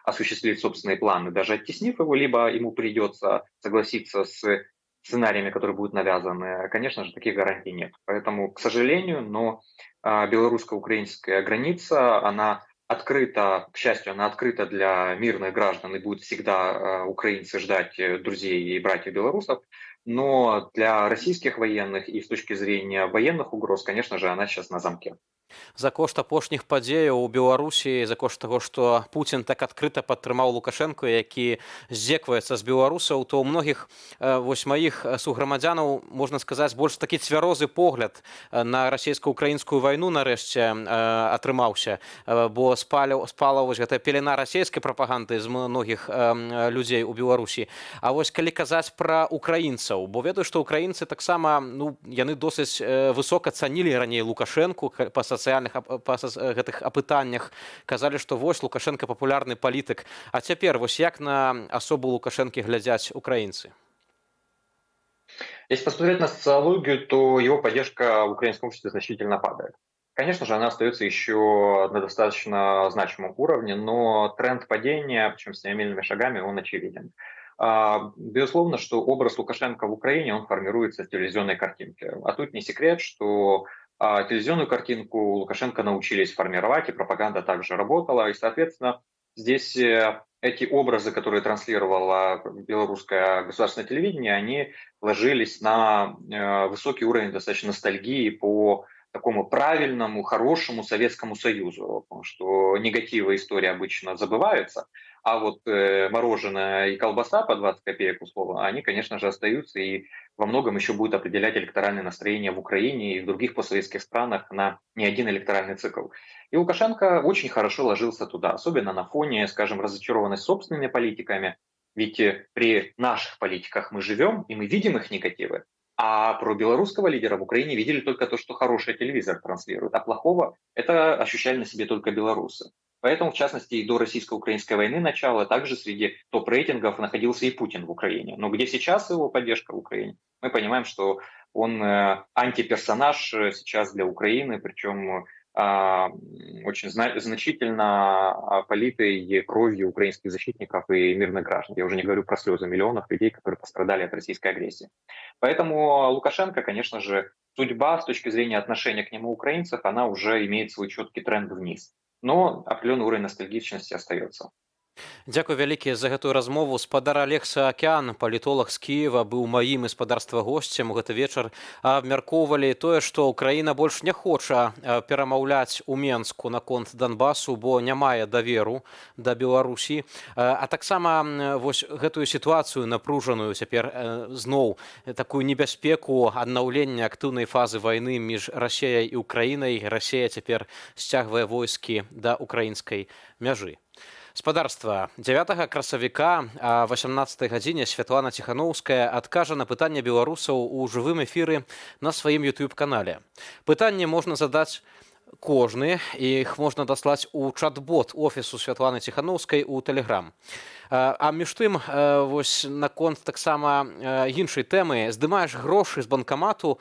Speaker 16: осуществить собственные планы, даже оттеснив его, либо ему придется согласиться с сценариями, которые будут навязаны, конечно же, таких гарантий нет. Поэтому, к сожалению, но белорусско-украинская граница, она открыта, к счастью, она открыта для мирных граждан, и будут всегда украинцы ждать друзей и братьев белорусов. Но для российских военных и с точки зрения военных угроз, конечно же, она сейчас на замке.
Speaker 1: За кошт апошніх падзеяў у Беларусі, за кошт таго, што Пуцін так адкрыта падтрымаў Лукашэнку, які здзекваецца з беларусаў, то ў многіх вось маіх суграмадзянаў, можна сказаць, больш такі цвярозы погляд на расійска-украінскую вайну нарэшце атрымаўся, бо спала вось гэтая пелена расійскай прапаганды з многіх людзей у Беларусі. А вось калі казаць пра украінцаў, бо ведаю, што украінцы таксама, яны досыць высока цанілі раней Лукашэнку па гэтых апытаннях, казалі, што вось Лукашенко папулярны палітык. А цяпер вось як на асобу Лукашэнкі глядзяць украінцы?
Speaker 16: Если посмотреть на социологию, то его поддержка в украинском обществе значительно падает. Конечно же, она остается еще на достаточно значимом уровне, но тренд падения, причем с семимильными шагами, он очевиден. Безусловно, что образ Лукашенко в Украине, он формируется с телевизионной картинки. А тут не секрет, что телевизионную картинку Лукашенко научились формировать, и пропаганда также работала. И, соответственно, здесь эти образы, которые транслировало белорусское государственное телевидение, они ложились на высокий уровень достаточно ностальгии по такому правильному, хорошему Советскому Союзу, потому что негативы истории обычно забываются, а вот мороженое и колбаса по 20 копеек условно, они, конечно же, остаются и во многом еще будут определять электоральное настроение в Украине и в других постсоветских странах на не один электоральный цикл. И Лукашенко очень хорошо ложился туда, особенно на фоне, скажем, разочарованности собственными политиками, ведь при наших политиках мы живем, и мы видим их негативы. А про белорусского лидера в Украине видели только то, что хороший телевизор транслирует, а плохого это ощущали на себе только белорусы. Поэтому, в частности, и до российско-украинской войны начала также среди топ-рейтингов находился и Путин в Украине. Но где сейчас его поддержка в Украине? Мы понимаем, что он антиперсонаж сейчас для Украины, причем очень значительно политой кровью украинских защитников и мирных граждан. Я уже не говорю про слезы миллионов людей, которые пострадали от российской агрессии. Поэтому Лукашенко, конечно же, судьба с точки зрения отношения к нему украинцев, она уже имеет свой четкий тренд вниз. Но определенный уровень ностальгичности остается.
Speaker 1: Дзякуй вялікі за гэтую размову. Спадар Олег Саакян, палітолог з Кіева, быў маім і спадарства госцем. Гэты вечар абмяркоўвалі тое, што Украіна больш не хоча перамаўляць у Менску наконт Донбасу, бо не мае даверу да Беларусі. А таксама вось гэтую сітуацыю напружаную цяпер зноў такую небяспеку аднаўлення актыўнай фазы вайны між Расіяй і Украінай. Расія цяпер сцягвае войскі да украінскай мяжы. Спадарства, 9 красавіка о 18 гадзіне Святлана Ціхановская адкажа на пытанне беларусаў у жывым эфіры на сваім YouTube-канале. Пытанне можна задаць кожны, і іх можна даслаць у чат-бот офісу Святланы Ціхановскай у Telegram. А між тым, вось наконт таксама іншай тэмы, здымаеш грошы з банкамату,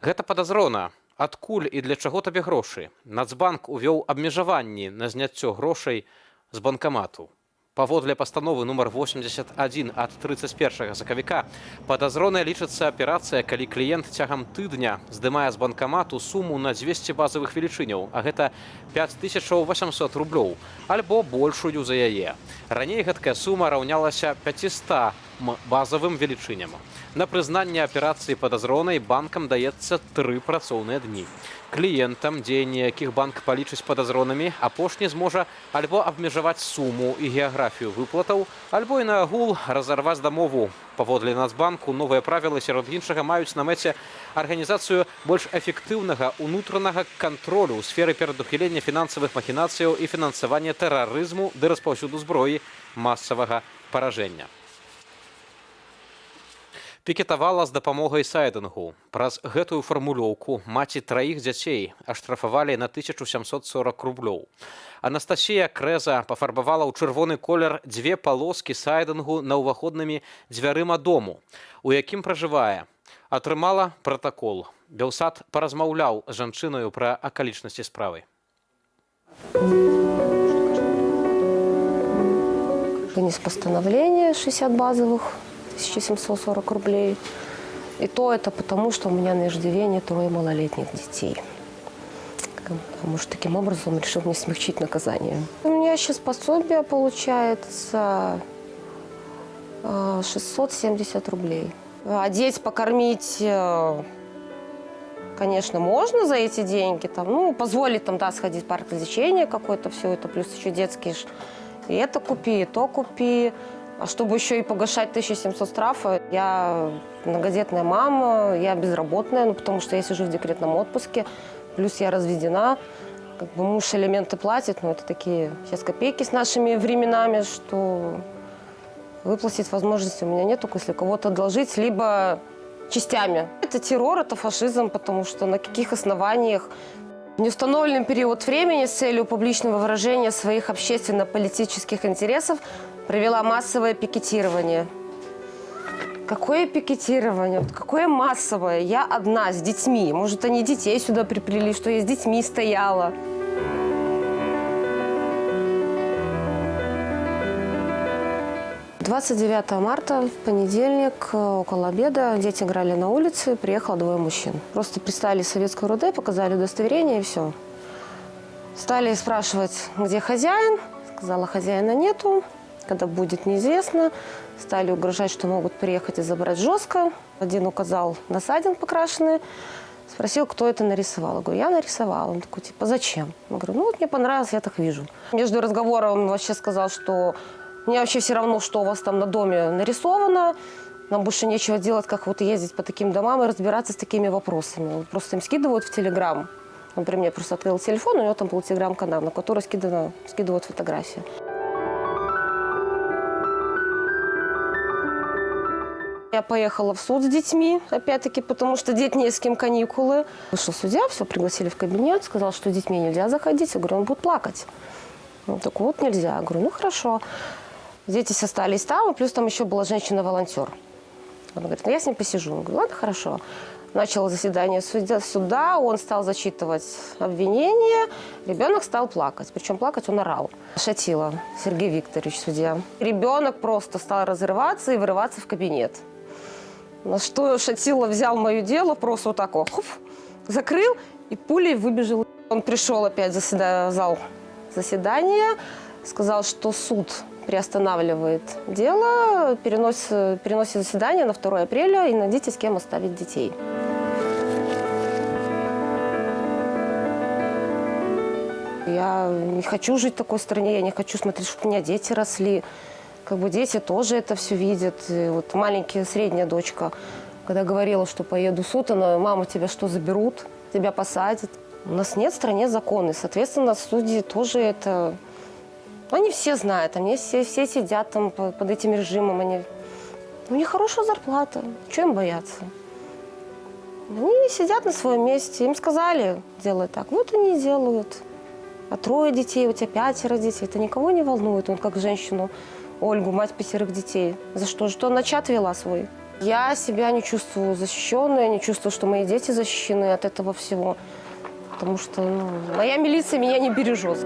Speaker 1: гэта падазрона. Адкуль і для чаго табе грошы? Нацбанк увёў абмежаванні на зняццё грошай з банкамату. Паводле пастановы нумар 81 ад 31 сакавіка падазронай лічыцца аперацыя, калі кліент цягам тыдня здымае з банкамату суму на 200 базавых велічыняў, а гэта 5800 рублёў, альбо большую за яе. Раней гэткая сума раўнялася 500 базавым велічыням. На прызнанне аперацыі падазронай банкам даецца 3 працоўныя дні. Кліентам, дзеянні якіх банк палічыць падазронамі, апошні зможа альбо абмежаваць суму і геаграфію выплатаў, альбо і наогул разарваць дамову. Паводле Нацбанку новыя правілы сярод іншага маюць на мэце арганізацыю больш эфектыўнага ўнутранага кантролю ў сферы перадухілення фінансавых махінацыяў і фінансавання тэрарызму ды распаўсюду зброі масавага паражэння. Пікетавала з дапамогай сайдынгу. Праз гэтую фармулёўку маці 3 дзяцей аштрафавалі на 1740 рублёў. Анастасія Крэза пафарбавала ў чырвоны колер 2 палоскі сайдынгу на ўваходнымі дзвярыма дому, у якім пражывае. Атрымала пратакол. Белсад паразмаўляў з жанчынаю пра акалічнасці справы.
Speaker 17: Вынес постановление 60 базовых. 1740 рублей. И то это потому, что у меня на иждивении 3 малолетних детей. Потому что таким образом он решил мне смягчить наказание. У меня сейчас пособие получается 670 рублей. Одеть, покормить, конечно, можно за эти деньги. Там, позволить сходить в парк развлечения какой-то, все это, плюс еще детские. И это купи, и то купи. А чтобы еще и погашать 1700 штрафа, я многодетная мама, я безработная, потому что я сижу в декретном отпуске, плюс я разведена. Муж элементы платит, но это такие сейчас копейки с нашими временами, что выплатить возможности у меня нет, только если кого-то одолжить, либо частями. Это террор, это фашизм, потому что на каких основаниях в неустановленный период времени с целью публичного выражения своих общественно-политических интересов провела массовое пикетирование. Какое пикетирование? Какое массовое? Я одна, с детьми. Может, они детей сюда приплели, что я с детьми стояла. — 29 марта, в понедельник, около обеда, дети играли на улице, приехало 2 мужчин. Просто представили советскую РУД, показали удостоверение и все. Стали спрашивать, где хозяин. Сказала, хозяина нету. Когда будет, неизвестно. Стали угрожать, что могут приехать и забрать жестко. Один указал на сайдинг покрашенный. Спросил, кто это нарисовал. Я говорю, я нарисовала. Он такой, зачем? Я говорю, мне понравилось, я так вижу. Между разговором он вообще сказал, что мне вообще все равно, что у вас там на доме нарисовано. Нам больше нечего делать, как ездить по таким домам и разбираться с такими вопросами. Просто им скидывают в Телеграм. Он при мне просто открыл телефон, у него там был Телеграм-канал, на который скидывают фотографии. Я поехала в суд с детьми, опять-таки, потому что детским каникулы. Вышел судья, все, пригласили в кабинет, сказал, что с детьми нельзя заходить. Я говорю, он будет плакать. Он такой, вот нельзя. Я говорю, ну хорошо. Дети остались там, и плюс там еще была женщина-волонтер. Он говорит, ну я с ним посижу. Я говорю, ладно, хорошо. Начало заседание суда, он стал зачитывать обвинения, ребенок стал плакать. Причем плакать он орал. Шатило Сергей Викторович, судья. Ребенок просто стал разрываться и вырываться в кабинет. На что Шатило взял мое дело, просто вот так вот, закрыл и пулей выбежал. Он пришел опять в зал заседания, сказал, что суд приостанавливает дело, переносит заседание на 2 апреля и найдите, с кем оставить детей. Я не хочу жить в такой стране, я не хочу смотреть, чтобы у меня дети росли. Как бы дети тоже это все видят. И вот маленькая, средняя дочка, когда говорила, что поеду в суд, она, мама, тебя что, заберут? Тебя посадят? У нас нет в стране закона, соответственно, судьи тоже это... Они все знают, они все сидят там под этим режимом, у них хорошая зарплата, чего им бояться? Они сидят на своем месте, им сказали, делай так, вот они и делают. А 3 детей, у тебя 5 детей, это никого не волнует. Он как женщину, Ольгу, мать 5 детей. За что? Что она чат вела свой? Я себя не чувствую защищенной, не чувствую, что мои дети защищены от этого всего. Потому что моя милиция меня не бережет.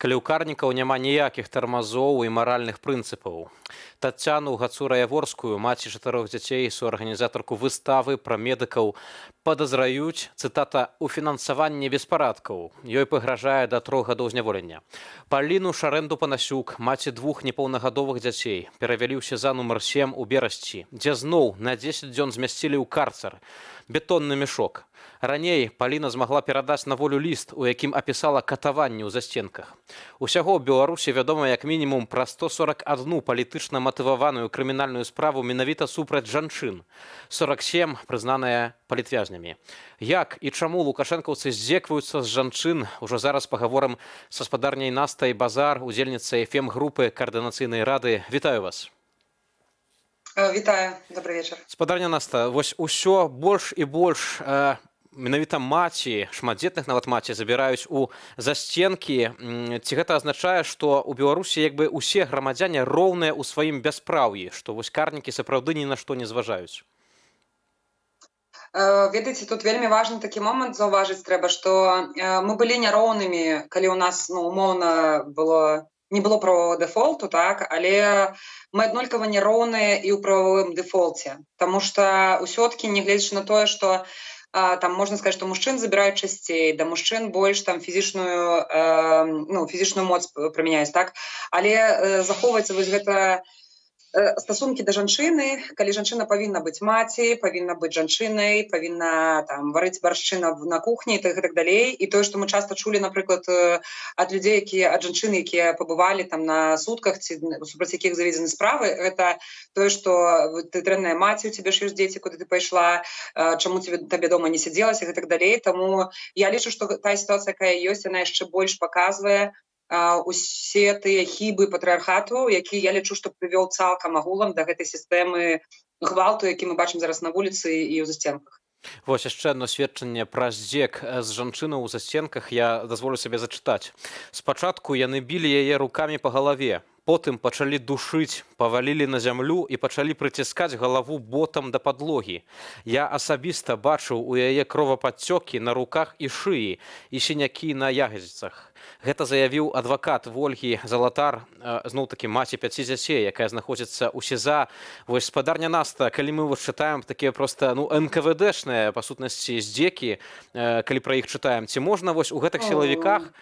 Speaker 1: Калі ў карнікаў няма ніякіх тармазоў і маральных прынцыпаў. Тацяну Гацура-Яворскую, маці 4 дзяцей, суарганізатарку выставы пра медыкаў, падазраюць, цытата, у фінансаванні беспарадкаў. Ёй пагражае да 3 гадоў зняволення. Паліну Шарэнду-Панасюк, маці 2 непаўнагадовых дзяцей, перавялі ў СІЗА нумар 7 у Берасці, дзе зноў на 10 дзён змясцілі ў карцар. Бетонны мешок. Раней Паліна змагла перадаць на волю ліст, у якім апісала катаванні ў застенках. Усяго ў Беларусі вядома як мінімум пра 141 палітычна матываваную крымінальную справу менавіта супраць жанчын. 47 прызнаныя палітвязнямі. Як і чаму лукашэнкаўцы здзекваюцца з жанчын, ужо зараз пагаворым са спадарняй Настай Базар, удзельніцай ФМ-групы Каардынацыйнай рады. Вітаю вас.
Speaker 18: Вітаю, добрый вечар.
Speaker 1: Спадарня Наста, вось усё больш і больш менавіта маці, шматдзетных нават маці забіраюць у засценкі. Ці гэта азначае, што ў Беларусі як бы усе грамадзяне роўныя ў сваім бяспраўі, што вось карнікі сапраўды ні на што не зважаюць?
Speaker 18: Ведаеце, тут вельмі важны такі момант заўважыць трэба, што мы былі няроўнымі, калі ў нас умоўна не было правового дэфолту, так, але мы аднолькава няроўныя і ў правовым дэфолце. Таму што ўсё-ткі, нягледзячы на тое, што там можна сказаць, што мужчын забіраюць часцей, да мужчын больш там фізічную моц прымяняюць, так, але захоўваецца вось гэта стасункі да жанчыны, калі жанчына павінна быць маці, павінна быць жанчынай, павінна там варыць баршчы на кухні і так далей. І тое, што мы часта чулі, напрыклад, ад людзей, ад жанчын, якія пабывалі там на сутках ці супраць якіх заведзены справы, гэта тое, што ты дрэнная маці, у цябе ж ёсць дзеці, куды ты пайшла, чаму табе дома не сядзелася і так далей. Таму я лічу, што тая сітуацыя, якая ёсць, яна яшчэ больш паказвае усе тыя хібы патрыархату, які я лічу, што прывёў цалкам агулам да гэтай сістэмы гвалту, які мы бачым зараз на вуліцы і ў засценках.
Speaker 1: Вось яшчэ адно сведчанне пра здзек з жанчынаў у засценках я дазволю сабе зачытаць. Спачатку яны білі яе рукамі па галаве, потым пачалі душыць, павалілі на зямлю і пачалі прыціскаць галаву ботам да падлогі. Я асабіста бачыў у яе кровападцёкі на руках і шыі і сінякі на ягадзіцах. Гэта заявіў адвакат Вольгі Залатар, зноў-такі маці 5 дзяцей, якая знаходзіцца ў СІЗА. Вось, спадарня Наста, калі мы вось чытаем такія проста НКВДшныя, па сутнасці, здзекі, калі пра іх чытаем, ці можна вось у гэтых сілавіках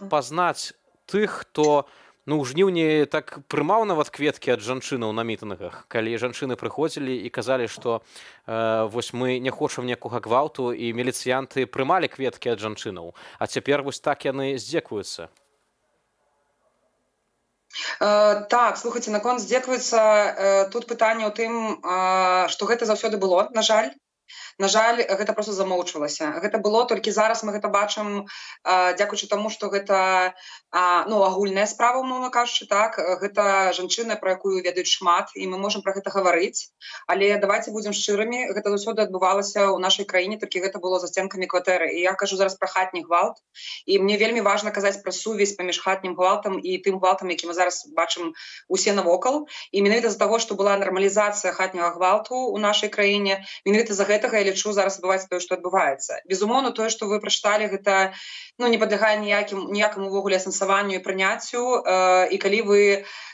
Speaker 1: пазнаць тых, хто у жніўні так прымаў нават кветкі ад жанчынаў на мітынгах, калі жанчыны прыходзілі і казалі, што вось мы не хочам ніякога гвалту, і міліцыянты прымалі кветкі ад жанчынаў, а цяпер вось так яны здзекваюцца.
Speaker 18: Так, слухайце, наконт здзекваюцца, тут пытанне ў тым, што гэта заўсёды было, на жаль. на жаль, гэта просто замоўчвалася. Гэта было толькі зараз мы гэта бачым, дзякуючы таму, што гэта агульная справа, умоўна кажучы, так, гэта жанчына, пра якую ведаюць шмат, і мы можам пра гэта гаварыць. Але давайте будзем шчырымі, гэта заўсёды адбывалася ў нашай краіне, толькі гэта было за сценкамі кватэры. І я кажу зараз пра хатні гвалт, і мне вельмі важна казаць пра сувязь паміж хатнім гвалтам і тым гвалтам, які мы зараз бачым усе навокал. І менавіта з-за таго, што была нармалізацыя хатняга гвалту ў нашай краіне, менавіта з-за гэтага я лічу зараз адбываецца тое, што адбываецца. Безумоўна, тое, што вы прачыталі, гэта не падлягае ніякаму ўвогуле асэнсаванню і прыняццю. І калі вы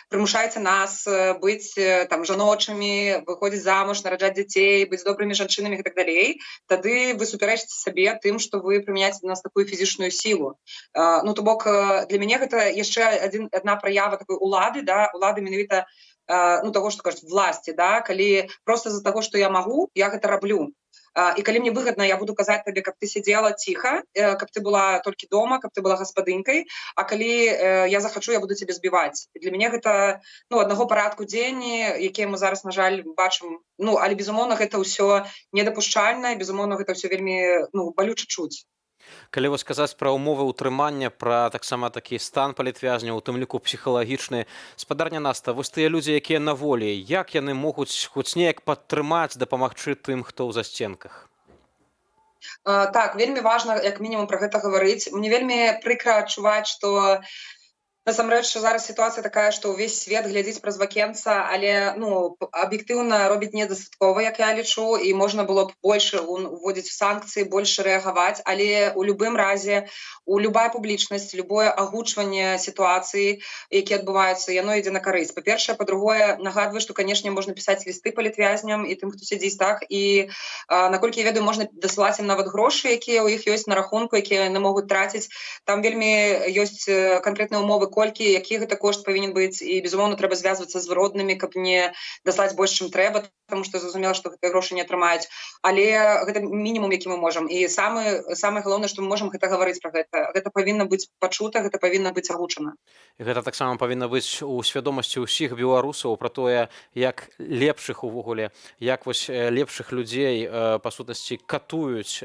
Speaker 18: прымушаеце нас быць там жаночымі, выходзіць замуж, нараджаць дзяцей, быць добрымі жанчынамі і так далей, тады вы супярэчыце сабе тым, што вы прымяняеце на нас такую фізічную сілу. То бок для мяне гэта яшчэ адна праява такой улады, улады менавіта таго, што кажуць, власці, калі проста з-за таго, што я магу, я гэта раблю. І калі мне выгадна, я буду казаць табе, каб ты сидзела ціха, каб ты была толькі дома, каб ты была гаспадынькай, а калі я захачу, я буду цябе збіваць. І для мяне гэта аднаго парадку дзеянні, якія мы зараз, на жаль, бачым. Але, безумоўна, гэта ўсё недапушчальна, безумоўна, гэта ўсё вельмі балюча чуць.
Speaker 1: Калі вось казаць пра ўмовы ўтрымання, пра таксама такі стан палітвязняў, у тым ліку псіхалагічны, спадарня Наста, вось тыя людзі, якія на волі, як яны могуць хоць неяк падтрымаць, дапамагчы тым, хто ў засценках?
Speaker 18: Так, вельмі важна, як мінімум, пра гэта гаварыць. Мне вельмі прыкра адчуваць, што насамрэч зараз сітуацыя такая, што ўвесь свет глядзіць праз вакенца, але аб'ектыўна робіць недастаткова, як я лічу, і можна было б больш уводзіць санкцыі, больш рэагаваць, але ў любым разе любая публічнасць, любое агучванне сітуацыі, які адбываюцца, яно ідзе на карысць. Па-першае, па-другое, нагадваю, што, канешне, можна пісаць лісты палітвязням і тым, хто сядзіць так, і наколькі я ведаю, можна дасылаць ім нават грошы, якія ў іх ёсць на рахунку, якія яны могуць траціць. Там вельмі ёсць канкрэтныя ўмовы, колькі, які гэта кошт павінен быць, і, безумоўна, трэба звязвацца з роднымі, каб не даслаць больш, чым трэба, тому што зразумела, што гэтыя грошы не атрымаюць. Але гэта мінімум, які мы можам. І самае галоўнае, што мы можам гэта гаварыць пра гэта. Гэта павінна быць пачута, гэта павінна быць агучана.
Speaker 1: І гэта таксама павінна быць у свядомасці ўсіх беларусаў пра тое, як лепшых увогуле, як вось лепшых людзей, па сутнасці, катуюць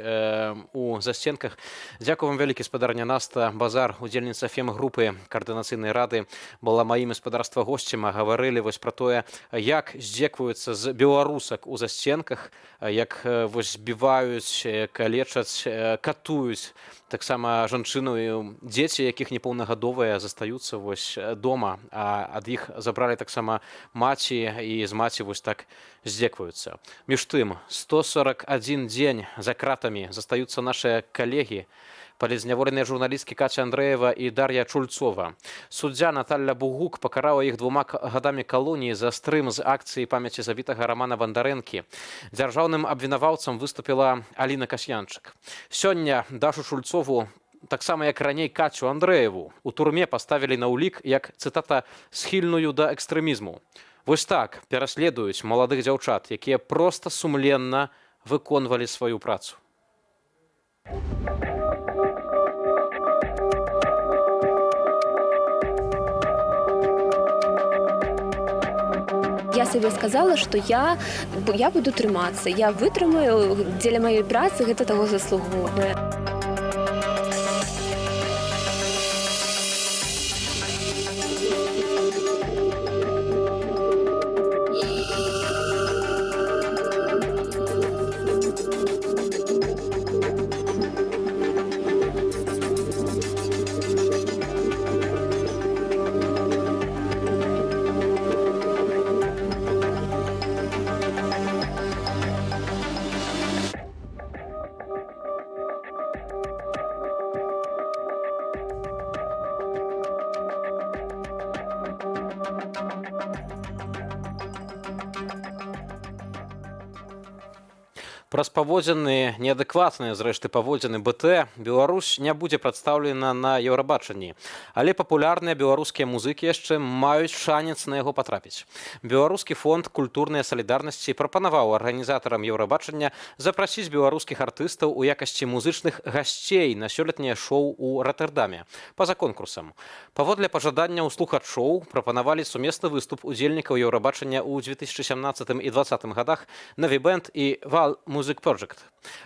Speaker 1: у засценках. Дзякую вам вялікі, спадарня Наста Базар, удзельніца фем-групы Координаційнай рады, была маім гаспадарства госцем, гаварылі вось пра тое, як здзекваюцца з беларусак у засценках, як вось збіваюць, калечаць, катуюць таксама жанчыну і дзеці, якіх непаўнагадовыя застаюцца вось дома, а ад іх забралі таксама маці, і з маці вось так здзекваюцца. Між тым, 141 дзень за кратамі застаюцца нашыя калегі, палізняволеныя журналісткі Каця Андрэева і Дар'я Чульцова. Суддзя Наталля Бугук пакарала іх 2 гадамі калоніі за стрым з акцыі памяці забітага Рамана Бандарэнкі. Дзяржаўным абвінаваўцам выступіла Аліна Касьянчык. Сёння Дашу Чульцову, таксама як раней Кацю Андрэеву, у турме паставілі на ўлік як, цытата, схільную да экстрэмізму. Вось так пераследуюць маладых дзяўчат, якія проста сумленна выконвалі сваю працу.
Speaker 19: Я себе сказала, што я буду трымацца, я вытрымаю, дзеля маёй працы гэта таго заслугоўвае.
Speaker 1: Праз паводзіны, неадэкватныя, зрэшты, паводзіны БТ, Беларусь не будзе прадстаўлена на Еўрабачанні. Але папулярныя беларускія музыкі яшчэ маюць шанец на яго патрапіць. Беларускі фонд культурнай салідарнасці прапанаваў арганізатарам Еўрабачання запрасіць беларускіх артыстаў у якасці музычных гасцей на сёлетняе шоу у Роттердаме па-за конкурсам. Паводле пажадання слухачоў прапанавалі сумесны выступ удзельнікаў Еўрабачання ў 2017 і 2020 годах Нові Бенд і Вал Музыкі. Music Project.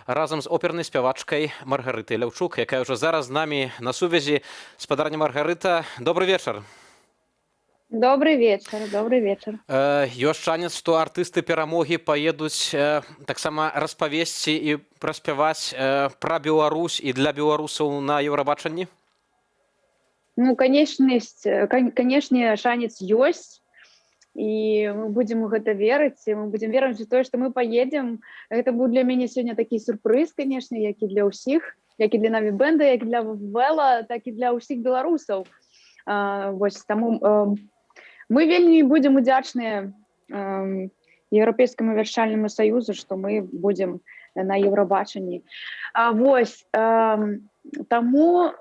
Speaker 1: Разам з опернай спявачкай Маргарытай Ляўчук, якая ўжо зараз з намі на сувязі. Спадарня Маргарыта, добрый вечар.
Speaker 20: Добрый вечер, добрый вечер.
Speaker 1: Ёсць шанец, што артысты перамогі паедуць таксама распавесці і праспяваць пра Беларусь і для беларусаў на Еўрабачанні?
Speaker 20: Ну, конечно, шанец ёсць. И мы будем в это верить, и мы будем верить в то, что мы поедем. Это будет для меня сегодня такой сюрприз, конечно, як и для усіх, як и для Наві Бенда, як и для Вела, так и для усіх беларусаў. Тому мы вельмі будем удзячныя Еўрапейскаму вяршальнаму саюзу, что мы будем на Еўрабачанні. Таму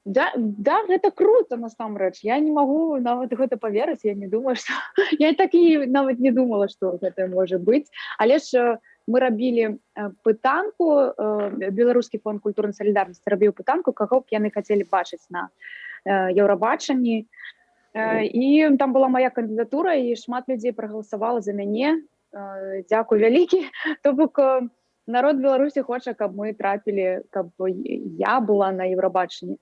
Speaker 20: да, гэта круто, насамрэч. Я не магу нават гэта паверыць, я не думаю, што... Я так і нават не думала, што гэта можа быць. Але ж мы рабілі пытанку, Беларускі фонд культурнай салідарнасці рабіў пытанку, каго б яны хацелі бачыць на Еўрабачанні. І там была моя кандыдатура, і шмат людзей прагаласавала за мяне. Дзякуй вялікі. То бок народ Беларусі хоча, каб мы трапілі, каб я была на Еўрабачанні.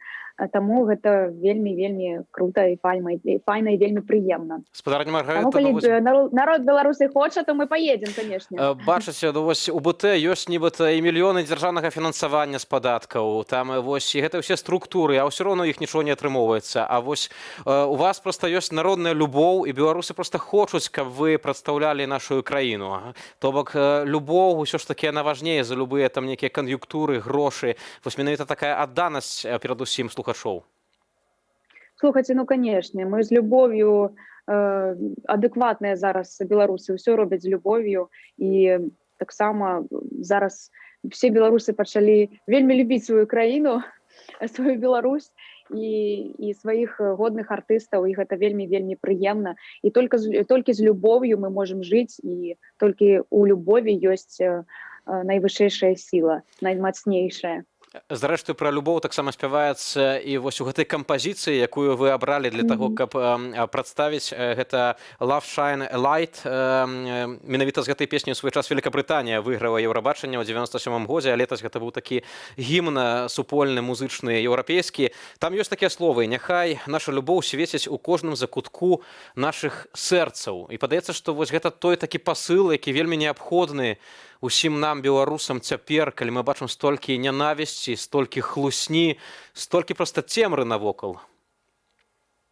Speaker 20: Таму гэта вельмі круто і файна і вельмі прыемна.
Speaker 1: Спадарня Маргарыта,
Speaker 20: калі народ Беларусі хоча, то мы поедем, конечно.
Speaker 1: Бачыце, у БТ ёсць нібыта і мільёны дзяржаўнага фінансавання з падаткаў. Там і гэта ўсе структуры, а ўсё роўна іх нічого не атрымоўваецца. А у вас проста ёсць народная любоў, і беларусы проста хочуць, каб вы прадстаўлялі нашу краіну. То бок любоў усё ж таки яна важнее за любыя там нейкія кан'юнктуры, грошы. Менавіта такая адданасць перад усім слухачоў.
Speaker 20: Слухайте, ну, конечно, мы з любов'ю, адэкватныя зараз беларусы, ўсё робяць з любов'ю, і таксама зараз все беларусы пачалі вельмі любіць сваю краіну, сваю Беларусь і сваіх годных артыстаў, і гэта вельмі прыемна. І толькі з любов'ю мы можам жыць, і толькі ў любові ёсць найвышэйшая сіла, наймацнейшая.
Speaker 1: Зрэшты, пра любоў таксама спяваецца і вось у гэтай кампазіцыі, якую вы абралі для таго, каб прадставіць гэта Love Shine a Light. Менавіта з гэтай песні ў свой час Великабрытанія выйграла Еўрабачанне ў 97 годзе, а летась гэта быў такі гімн супольны, музычны, еўрапейскі. Там ёсць такія словы: няхай наша любоў свеціць у кожным закутку нашых сэрцаў. І падаецца, што вось гэта той такі пасыл, які вельмі неабходны усім нам, беларусам, цяпер, калі мы бачым столькі нянавісці, столькі хлусні, столькі проста цемры навокал.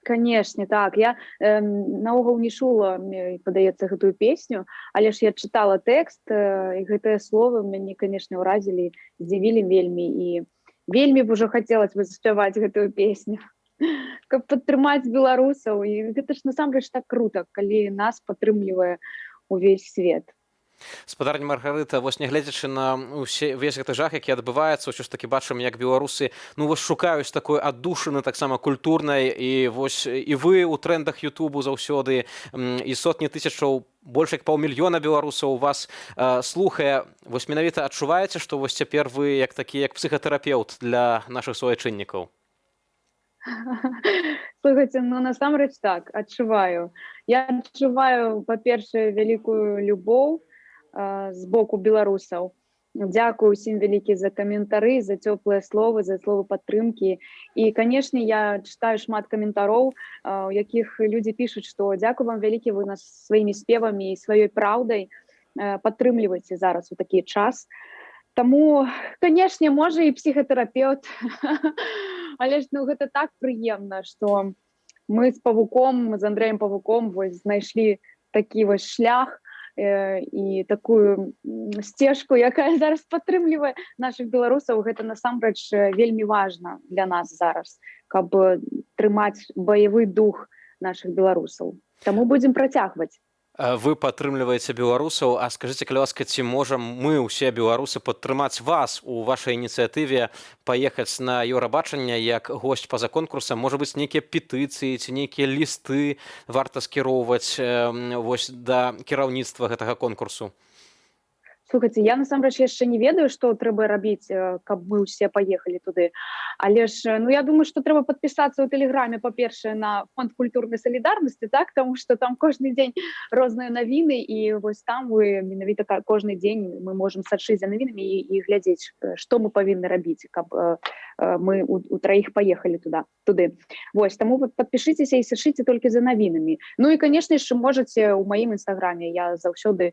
Speaker 20: Канешне, так. Я наогул не чула, падаецца, гэтую песню, але ж я чытала тэкст, і гэтыя словы мяне, канешне, ўразілі, здзівілі вельмі, і вельмі б ужо хацелася бы заспяваць гэтую песню, каб падтрымаць беларусаў. І гэта ж насамрэч так круто, калі нас падтрымлівае увесь свет.
Speaker 1: Спадарня Маргарыта, вось нягледзячы на увесь гэты жах, які адбываецца, ўсё ж такі бачым, як беларусы шукаюць такой аддушыны таксама культурнай, і вось і вы ў трэндах Ютубу заўсёды, і сотні тысячаў, больш як паўмільёна беларусаў вас слухае. Вось менавіта адчуваеце, што вось цяпер вы як псіхатэрапеўт для нашых суайчыннікаў?
Speaker 20: Слухайте, ну насамрэч так, адчуваю. Я адчуваю, па-першае, вялікую любоў з боку беларусаў. Дзякую усім вялікі за каментары, за цёплыя словы, за словы падтрымкі. І, канешне, я чытаю шмат каментароў, у якіх людзі пішуць, што дзякую вам вялікі, вы нас сваімі спевамі і сваёй праўдай падтрымліваеце зараз у такі час. Таму, канешне, можа і псіхатэрапеўт, але ж гэта так прыемна, што мы з Павуком, з Андрэем Павуком знайшлі такі вось шлях і такую сцежку, якая зараз падтрымлівае нашых беларусаў. Гэта насамрэч вельмі важна для нас зараз, каб трымаць баявы дух нашых беларусаў. Таму будзем працягваць.
Speaker 1: Вы падтрымліваеце беларусаў, а скажыце, калі ласка, ці можам мы ўсе беларусы падтрымаць вас у вашай ініцыятыве паехаць на Еўрабачанне як госць па-за конкурсам? Можа быць, нейкія петыцыі ці нейкія лісты варта скіроўваць вось да кіраўніцтва гэтага конкурсу?
Speaker 20: Слухайте, я насамрэч яшчэ не ведаю, што трэба рабіць, каб мы ўсе паехалі туды. Але ж, ну, я думаю, што трэба падпісацца ў Тэлеграме, па-першае, на фонд культурнай салідарнасці, так? Таму што там кожны дзень розныя навіны, і вось там вы менавіта кожны дзень мы можам сачыць за навінамі і глядзець, што мы павінны рабіць, каб мы утраіх паехалі туды. Вось, таму падпішыцеся і сачыце толькі за навінамі. Ну і, канешне ж, можаце ў маім інстаграме, я заўсёды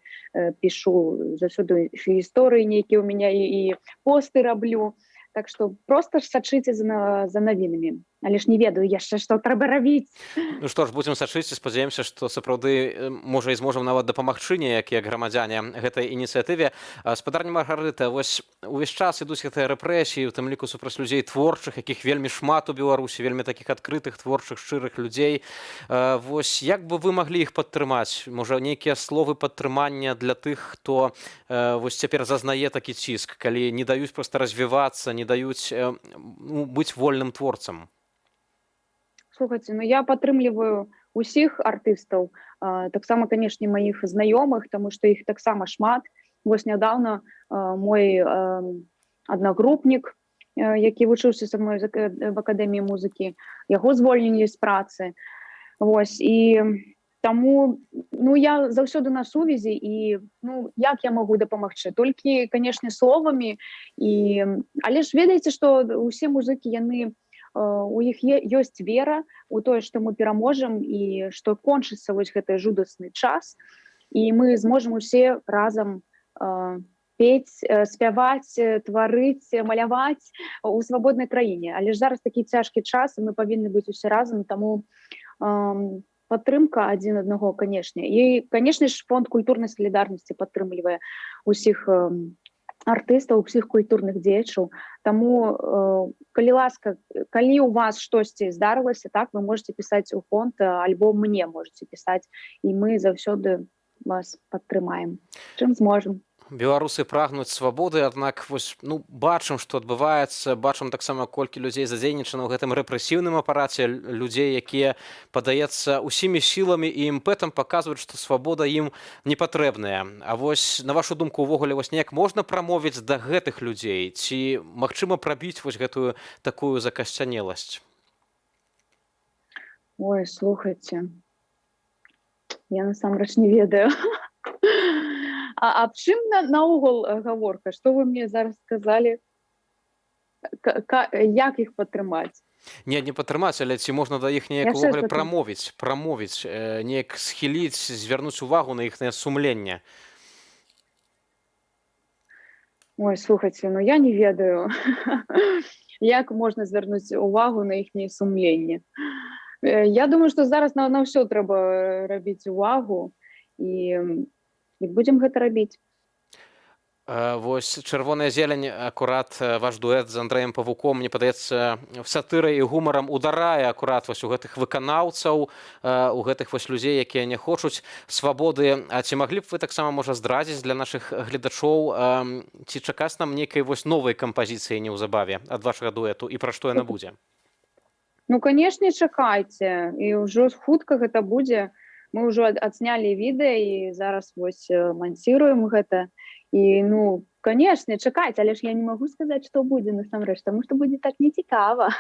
Speaker 20: пішу, заўсёды гісторыі нейкія ў мяне і посты раблю. Так што проста ж сачыце за навінамі. Але ж не ведаю яшчэ, што трэба рабіць.
Speaker 1: Ну што ж, будзем сачыць і спадзяемся, што сапраўды, можа, і зможам нават дапамагчы неяк, як грамадзяне гэтай ініцыятыве. Спадарня Маргарыта, вось увесь час ідуць гэтыя рэпрэсіі, у тым ліку супраць людзей творчых, якіх вельмі шмат у Беларусі, вельмі такіх адкрытых, творчых, шчырых людзей. Вось як бы вы маглі іх падтрымаць? Можа, нейкія словы падтрымання для тых, хто вось цяпер зазнае такі ціск, калі не даюць проста развівацца, не даюць быць вольным творцам?
Speaker 20: Слухайте, ну я падтрымліваю усіх артыстаў, таксама, канешне, маіх знаёмых, таму што іх таксама шмат. Вось нядаўна мой аднагрупнік, які вучыўся са мной в акадэміі музыкі, яго звольнілі з працы. Вось, і таму, ну, я заўсёды на сувязі, і, ну, як я магу дапамагчы? Толькі, канешне, словамі. Але ж ведаеце, што усе музыкі, яны у іх ёсць вера у тое, што мы пераможам і што кончыцца вось гэты жудасны час, і мы зможам усе разам пець, спяваць, тварыць, маляваць у свабоднай краіне. Але ж зараз такі цяжкі час, і мы павінны быць усе разам, таму падтрымка адзін аднаго, канешне. І, канешне ж, фонд культурнай салідарнасці падтрымлівае усіх артыстаў, усіх культурных дзеячаў. Таму, калі ласка, калі у вас штосьці здарылася, так, вы можете пісаць у фонд, альбо мне можете пісаць, і мы заўсёды вас падтрымаем. Чым зможам.
Speaker 1: Беларусы прагнуць свабоды, аднак вось, ну, бачым, што адбываецца, бачым таксама, колькі людзей задзейнічана ў гэтым рэпрэсіўным апараце, людзей, якія, падаецца, усімі сіламі і імпэтам паказваюць, што свабода ім не патрэбная. А вось, на вашу думку, увогуле, вось неяк можна прамовіць да гэтых людзей? Ці магчыма прабіць вось гэтую такую закасцянеласць?
Speaker 20: Ой, слухайце, я насамрэч не ведаю. А аб чым наогул гаворка? Што вы мне зараз сказалі? Як іх падтрымаць?
Speaker 1: Не падтрымаць, але ці можна да іх неяк увогуле прамовіць, неяк схіліць, звярнуць увагу на іхнае сумленне?
Speaker 20: Ой, слухайце, ну я не ведаю, як можна звярнуць увагу на іхняе сумленне. Я думаю, што зараз на ўсё трэба рабіць увагу, і будзем гэта рабіць.
Speaker 1: Вось «Чырвоная зелень», акурат ваш дуэт з Андрэем Павуком, мне падаецца, сатырай і гумарам ударае акурат вось у гэтых выканаўцаў, у гэтых вось людзей, якія не хочуць свабоды. А ці маглі б вы таксама, можа, здрадзіць для нашых гледачоў, ці чакаць нам нейкай вось новай кампазіцыі неўзабаве ад вашага дуэту, і пра што яна будзе?
Speaker 20: Ну, канешне, чакайце, і ўжо хутка гэта будзе. Мы ўжо адснялі відэа, і зараз вось мансіруем гэта. І, ну, канешне, чакайце, але ж я не магу сказаць, што будзе насамрэч, таму што будзе так нецікава.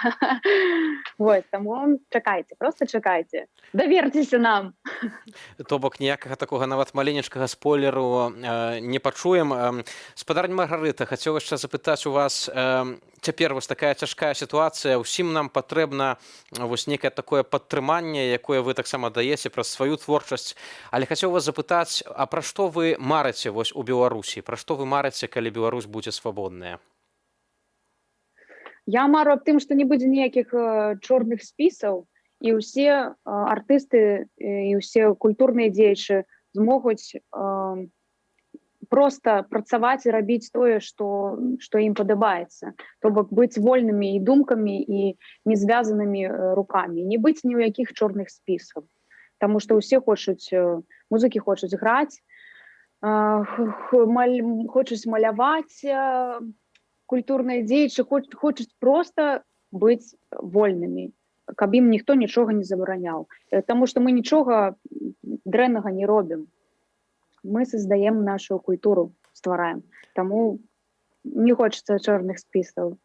Speaker 20: Вось, таму чакайце, проста чакайце. Даверцеся нам.
Speaker 1: То бок ніякага такога нават маленечкага спойлеру не пачуем. Спадарня Маргарыта, хацеў яшчэ запытаць у вас, цяпер вось такая цяжкая сітуацыя, усім нам патрэбна вось некае такое падтрыманне, якое вы таксама даеце праз сваю творчасць. Але хацеў вас запытаць, а пра што вы марыце вось у Беларусі? Пра што вы марыце, калі Беларусь будзе свабодная?
Speaker 20: Я мару аб тым, што не будзе ніякіх чорных спісаў, і ўсе артысты і ўсе культурныя дзеячы змогуць проста працаваць і рабіць тое, што ім падабаецца. То бок быць вольнымі і думкамі, і не звязанымі рукамі, не быць ні ў якіх чорных спісаў. Таму што ўсе хочуць, музыкі хочуць граць, хочуць маляваць, культурныя дзеячы хочуць проста быць вольнымі, каб ім ніхто нічога не забараняў. Таму што мы нічога дрэннага не робім. Мы создаем нашу культуру ствараем. Таму не хочется чорных спісаў.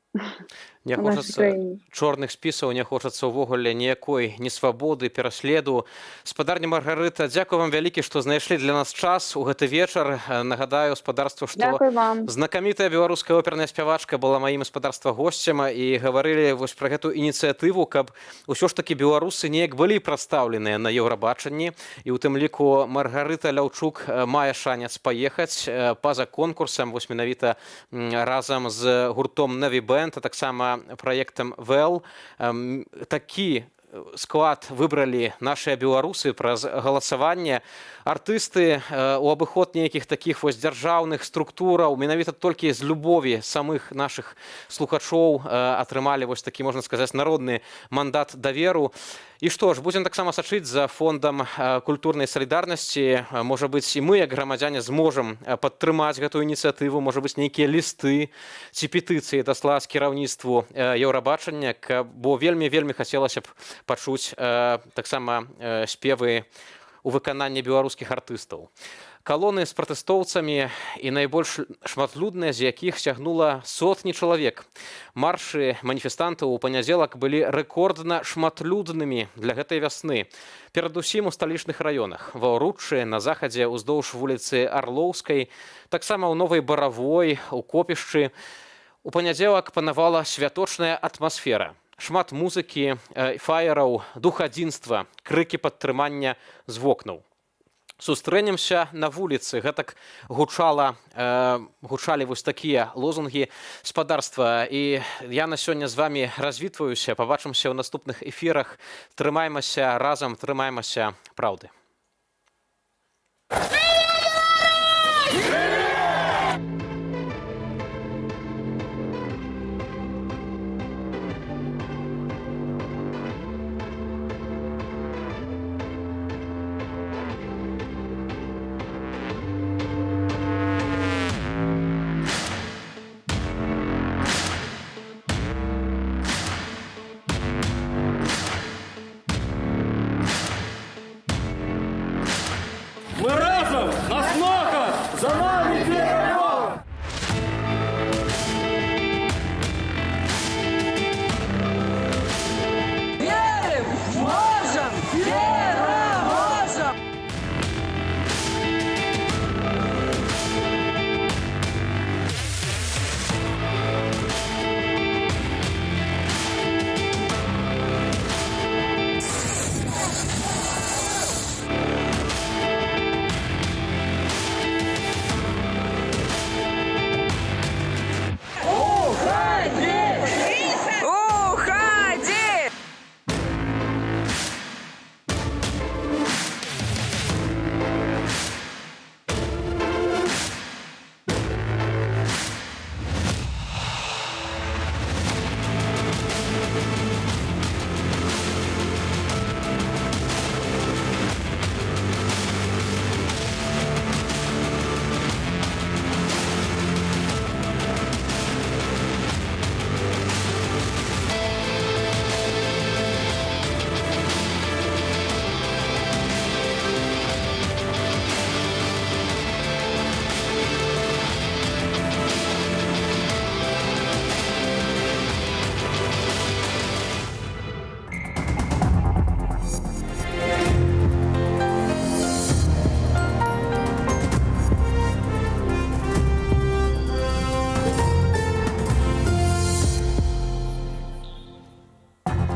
Speaker 1: Не
Speaker 20: у нашай
Speaker 1: хочацца
Speaker 20: краіне.
Speaker 1: чорных спісаў, не хочацца ўвогуле ніякой ні свабоды, пераследу. Спадарня Маргарыта, дзякую вам вялікі, што знайшлі для нас час у гэты вечар. Нагадаю спадарству, што
Speaker 20: Дзякуй вам.
Speaker 1: знакамітая беларуская оперная спявачка была маім спадарства госцем і гаварылі вось пра гэту ініцыятыву, каб усё ж такі беларусы неяк былі прадстаўленыя на Еўрабачанні. І ў тым ліку Маргарыта Ляўчук мае шанец паехаць па-за конкурсам, вось менавіта разам з гуртом Navy Band, а таксама праектам ВЭЛ. Такі склад выбралі нашыя беларусы праз галасаванне. Артысты у абыход нейкіх такіх вось дзяржаўных структураў менавіта толькі з любові самых нашых слухачоў атрымалі вось такі, можна сказаць, народны мандат даверу. І што ж, будзем таксама сачыць за фондам культурнай салідарнасці. Можа быць, і мы, як грамадзяне, зможам падтрымаць гэтую ініцыятыву, можа быць, нейкія лісты ці петыцыі даслаць кіраўніцтву Еўрабачання, бо вельмі хацелася б пачуць таксама спевы у выкананні беларускіх артыстаў. Калоны з пратэстоўцамі і найбольш шматлюдныя з якіх сягнула сотні чалавек. Маршы маніфестантаў у панядзелак былі рэкордна шматлюднымі для гэтай вясны. Перадусім у сталічных раёнах. Ва Ўруччы, на захадзе ўздоўж вуліцы Арлоўскай, таксама ў Новай Баравой, у Копішчы. У панядзелак панавала святочная атмасфера. Шмат музыкі, фаераў, дух адзінства, крыкі падтрымання з вокнаў. Сустрэнемся на вуліцы. Гэтак гучалі вось такія лозунгі спадарства. І я на сёння з вами развітваюся. Пабачымся ў наступных эфірах. Трымаймася разам, трымаймася праўды.
Speaker 21: Мы разом! Нас много! За нами перелом! Верим! Можем! Переможем!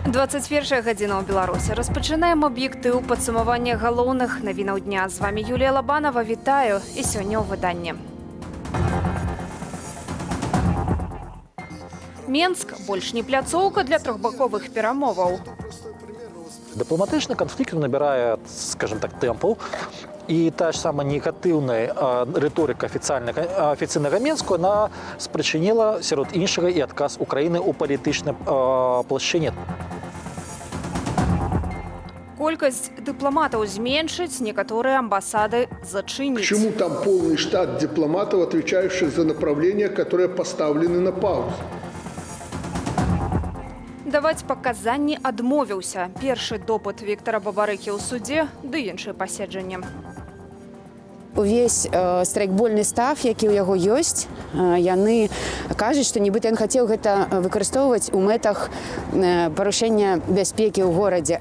Speaker 22: Двадцать першая гадзіна ў Беларусі. Распачынаем аб'ектыў падсумавання галоўных навінаў дня. З вами Юлія Лабанова. Вітаю. І сёння ў выданні. Менск больш не пляцоўка для трохбаковых перамоваў.
Speaker 23: Дыпламатычны канфлікт набірае, скажем так, тэмпу. І та ж сама негатыўная рыторыка афіцыйнага Менску, она спрычыніла сярод іншага і адказ Украіны ў палітычным плашчыне.
Speaker 22: Колькасць дыпламатаў зменшыць, некаторыя амбасады зачыніць.
Speaker 4: Почему там полный штат дипломатов, отвечающих за направления, которые поставлены на паузу?
Speaker 22: Даваць паказанні адмовіўся. Першы допыт Віктара Бабарыкі ў судзе ды іншыя паседжанні.
Speaker 2: Увесь страйкбольны став, які ў яго ёсць, яны кажуць, што нібыта ён хацеў гэта выкарыстоўваць у мэтах парушэння бяспекі ў горадзе.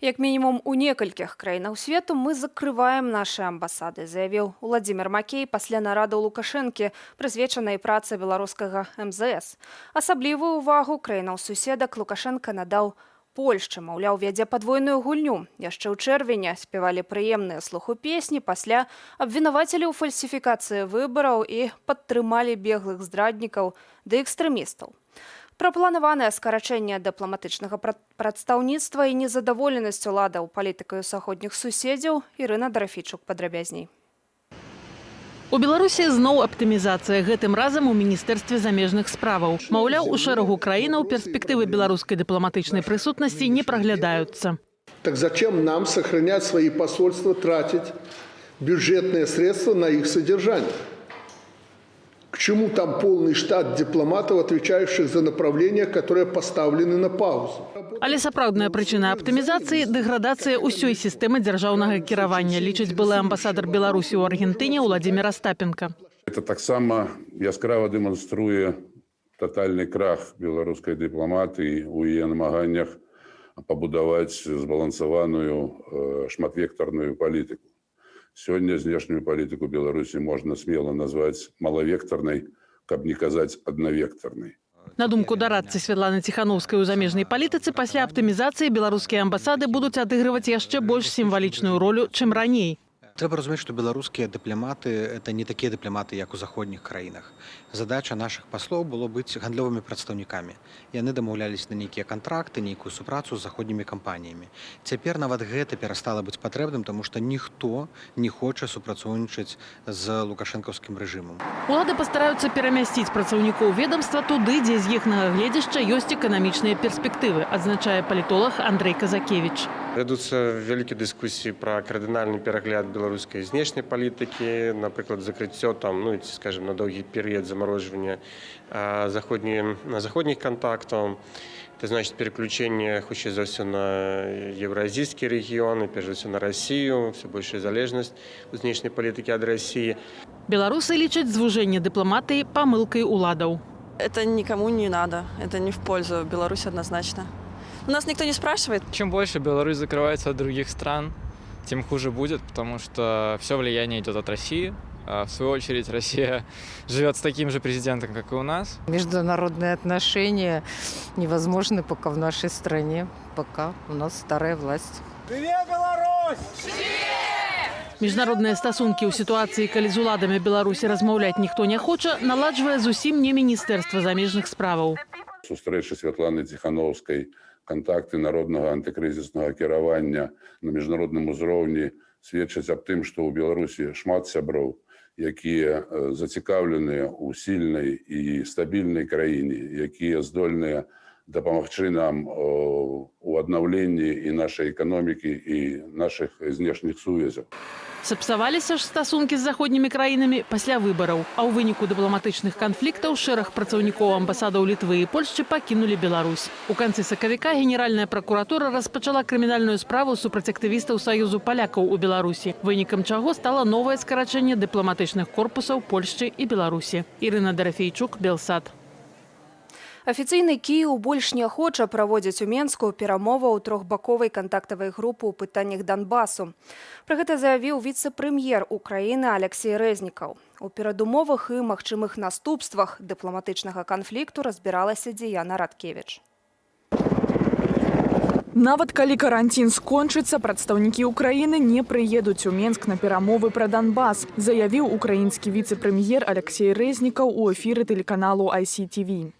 Speaker 22: Як мінімум у некалькіх краінах свету мы закрываем нашы амбасады, заявіў Уладзімір Макей пасля нарады ў Лукашэнкі, прысвечанай працы беларускага МЗС. Асаблівую ўвагу краінаў-суседак Лукашэнка надаў Польшча, маўляў, вядзе падвойную гульню. Яшчэ ў чэрвені спявалі прыемныя слуху песні, пасля абвінавацілі ў фальсіфікацыі выбараў і падтрымалі беглых здраднікаў ды экстрэмістаў. Прапланаванае скарачэнне дыпламатычнага прадстаўніцтва і незадаволенасць уладаў палітыкаю заходніх суседзяў Ірына Драфічук падрабязней.
Speaker 3: У Беларусі зноў аптымізацыя, гэтым разам у Міністэрстве замежных справаў. Маўляў, у шэрагу краінаў перспектывы беларускай дыпламатычнай прысутнасці не праглядаюцца.
Speaker 4: Так зачем нам сохранять свои посольства, тратить бюджетные средства на их содержание? К чему там полный штат дипломатов, отвечающих за направления, которые поставлены на паузу?
Speaker 3: Але сапраўдная прычына аптымізацыі – дэградацыя ўсёй сістэмы дзяржаўнага кіравання, лічыць былы амбасадар Беларусі ў Аргентыне Уладзімір Астапенко.
Speaker 5: Это таксама яскрава дэманструе тотальны крах беларускай дыпламатыі ў яе намаганнях пабудаваць збалансаваную шматвектарную палітыку. Сёння знешнюю палітыку Беларусі можна смело назваць малавектарнай, каб не казаць аднавектарнай.
Speaker 3: На думку дарадцы Святланы Ціхановскай у замежнай палітыцы, пасля аптымізацыі беларускія амбасады будуць адыгрываць яшчэ больш сімвалічную ролю, чым раней.
Speaker 24: Трэба разумець, што беларускія дыпламаты – это не такія дыпламаты, як у заходніх краінах. Задача нашых паслоў было быць гандлёвымі прадстаўнікамі. Яны дамаўлялись на нейкія кантракты, нейкую супрацу з заходнімі кампаніямі. Цяпер нават гэта перастала быць патрэбным, таму што ніхто не хоча супрацоўнічаць з лукашэнкаўскім рэжымам.
Speaker 3: Улады пастараюцца перамясціць працаўнікоў ведомства туды, дзе з іхнага гледзяшча ёсць эканамічныя перспектывы, адзначае палітолог Андрей Казакевич.
Speaker 25: Вядуцца вялікія дыскусіі пра кардынальны перагляд беларускай знешняй палітыкі, напрыклад, закрыццё там, ну, ці, скажем, на доўгі перыяд замарожвання заходніх контактаў. Это значит переключение, хутчэй за ўсё, на еўразійскі рэгіён, і перш за ўсё на Расію, все большая залежнасць у знешняй палітыкі ад Расіі.
Speaker 3: Беларусы лічаць звужэнне дыпламатыі памылкай уладаў.
Speaker 26: Это никому не надо, это не в пользу Беларуси однозначно. У нас никто не спрашивает.
Speaker 7: Чем больше Беларусь закрывается от других стран, тем хуже будет, потому что все влияние идет от России. А в свою очередь Россия живет с таким же президентом, как и у нас.
Speaker 9: Международные отношения невозможны пока в нашей стране, пока у нас старая власть.
Speaker 21: Привет, Беларусь!
Speaker 3: Міжнародныя стасункі ў сітуацыі, калі з уладамі Беларусі размаўляць ніхто не хоча, наладжвае зусім не Міністэрства замежных справаў.
Speaker 5: Сустрэчы Святланы Ціхановскай, контакты народнага антыкрызіснага кіравання на міжнародным узроўні сведчаць аб тым, што ў Беларусі шмат сяброў, якія зацікаўленыя ў сільнай і стабільнай краіне, якія здольныя дапамагчы нам у аднаўленні і нашай эканомікі, і нашых знешніх сувязяў.
Speaker 3: Сапсаваліся ж стасункі з заходнімі краінамі пасля выбараў, а ў выніку дыпламатычных канфліктаў шэраг працаўнікоў амбасадаў Літвы і Польшчы пакінулі Беларусь. У канцы сакавіка Генеральная пракуратура распачала крымінальную справу супраць актывістаў Саюзу палякаў у Беларусі, вынікам чаго стала новае скарачэнне дыпламатычных корпусаў Польшчы і Беларусі. Ірына Дарафейчук, Белсад.
Speaker 22: Афіцыйны Кіеў больш не хоча праводзіць у Менску перамоваў трохбаковай кантактавай групы ў пытаннях Донбасу. Пра гэта заявіў віцэ-прэм'ер Украіны Алексей Рэзнікаў. У перадумовах і магчымых наступствах дыпламатычнага канфлікту разбіралася Дзіяна Радкевіч.
Speaker 27: Нават калі карантин скончыцца, прадстаўнікі Украіны не прыедуць у Менск на перамовы пра Донбас, заявіў украінскі віцэ-прэм'ер Алексей Рэзнікаў у эфіры тэлеканалу ICTV.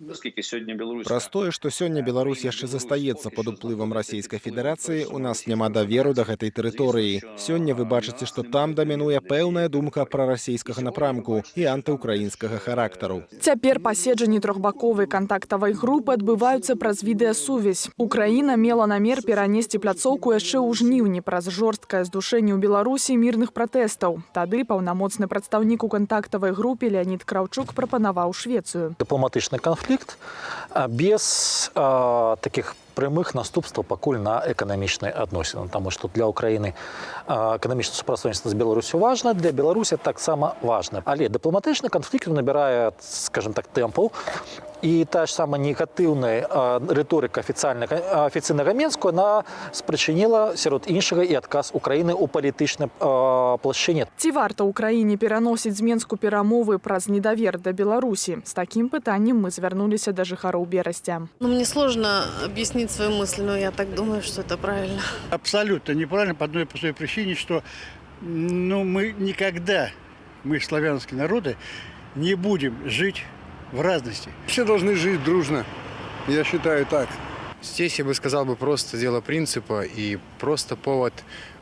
Speaker 28: Праз тое, што сёння Беларусь яшчэ застаецца пад уплывам Расійскай Федэрацыі, у нас няма даверу да гэтай тэрыторыі. Сёння вы бачыце, што там дамінуе пэўная думка пра расійскага напрамку і антыукраінскага характару.
Speaker 27: Цяпер паседжанні трохбаковай кантактавай групы адбываюцца праз відэасувязь. Украіна мела намер перанесці пляцоўку яшчэ ў жніўні праз жорсткае здушэнне ў Беларусі мірных пратэстаў. Тады паўнамоцны прадстаўнік у кантактавай групе Леонид Кравчук прапанаваў Швецыю.
Speaker 23: Дыпламатычны канфлікт без таких прямых наступстваў пакуль на эканамічныя адносіны, таму што для Украіны эканамічнае супрацоўніцтва з Беларусю важна, для Беларусі таксама важна. Але дыпламатычны канфлікт набірае, скажем так, тэмпаў, і та ж сама негатыўная рыторыка афіцыйнага Менску, она спрычыніла сярод іншага і адказ Украіны ў палітычнай плашчыне.
Speaker 27: Ці варта Украіне пераносіць з Менску перамовы праз недавер да Беларусі? З такім пытаннем мы звярнуліся да жыхароў Берасця.
Speaker 6: Мне сложно объяснить свою мысль, но я так думаю, что это правильно.
Speaker 8: Абсолютно неправильно по одной простой причине, что мы никогда, мы славянские народы, не будем жить в разности.
Speaker 10: Все должны жить дружно, я считаю так.
Speaker 11: Здесь я бы сказал просто дело принципа и просто повод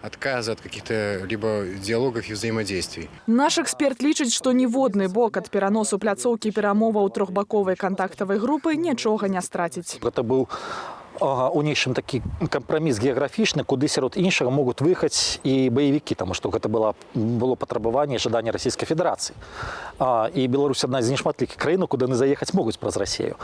Speaker 11: отказа от каких-то либо диалогов и взаимодействий.
Speaker 27: Наш эксперт лічыць, што ніводны бок ад пераносу пляцоўкі перамоваў трохбаковай кантактавай групы нічога не страціць.
Speaker 23: Гэта быў у нейшым такі кампраміс геаграфічны, куды сярод іншага могуць выехаць і баевікі, таму што гэта было патрабаванне і жаданне Расійскай Федэрацыі. І Беларусь адна з нешматлікіх краін, куды яны заехаць могуць праз Расію.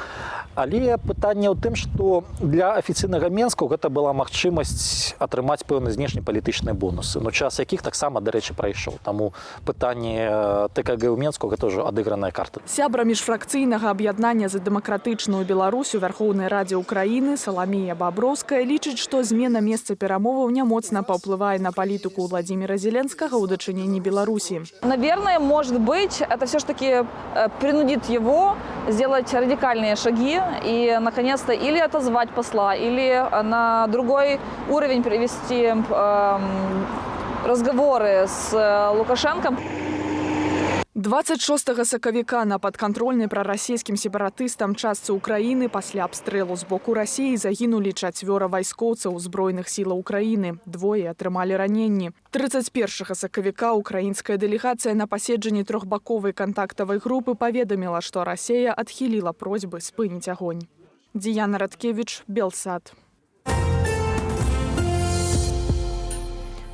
Speaker 23: Але пытанне ў тым, што для афіцыйнага Менска гэта была магчымасць атрымаць пэўныя знешнепалітычныя бонусы, но час якіх таксама, дарэчы, прайшоў. Таму пытанне ТКГ ў Менску гэта ўжо адыграная карта.
Speaker 27: Сябра міжфракцыйнага аб'яднання за дэмакратычную Беларусь у Вярхоўнай Радзе Украіны Саламія Баброўская лічыць, што змена месца перамоваў няmoцна паўплывае на палітыку Владимира Зеленскага ў дачыненні Беларусі.
Speaker 12: Наверное, может быть, это все ж таки принудит его сделать радикальные шаги и, наконец-то, или отозвать посла, или на другой уровень перевести разговоры с Лукашенко.
Speaker 27: 26 сакавіка на падкантрольнай прарасійскім сепаратыстам частцы Украіны пасля абстрэлу з боку Расіі загінулі 4 вайскоўцаў Збройных сілаў Украіны. 2 атрымалі раненні. 31 сакавіка украінская дэлегацыя на паседжанні трохбаковай кантактавай групы паведаміла, што Расія адхіліла просьбы спыніць агонь. Діяна Радкевіч, Белсад.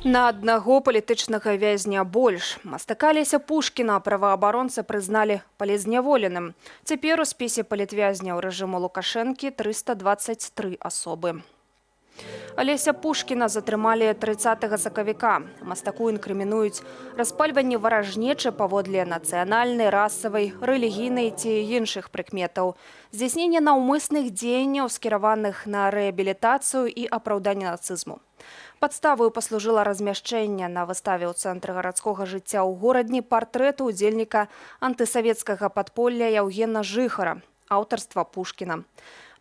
Speaker 22: На аднаго палітычнага вязня больш. Мастака Алеся Пушкіна праваабаронцы прызналі палізняволеным. Цяпер у спісе палітвязняў рэжыму Лукашэнкі 323 асобы. Алеся Пушкіна затрымалі 30 сакавіка. Мастаку інкрымінуюць распальванне варажнечы паводле нацыянальнай, расавай, рэлігійнай ці іншых прыкметаў, здзяйсненне наўмысных дзеянняў, скіраваных на рэабілітацыю і апраўданне нацызму. Падставою паслужыла размяшчэнне на выставе ў цэнтры гарадскога жыцця ў горадні партрэту удзельніка антысавецкага падполля Яўгена Жыхара, аўтарства Пушкіна.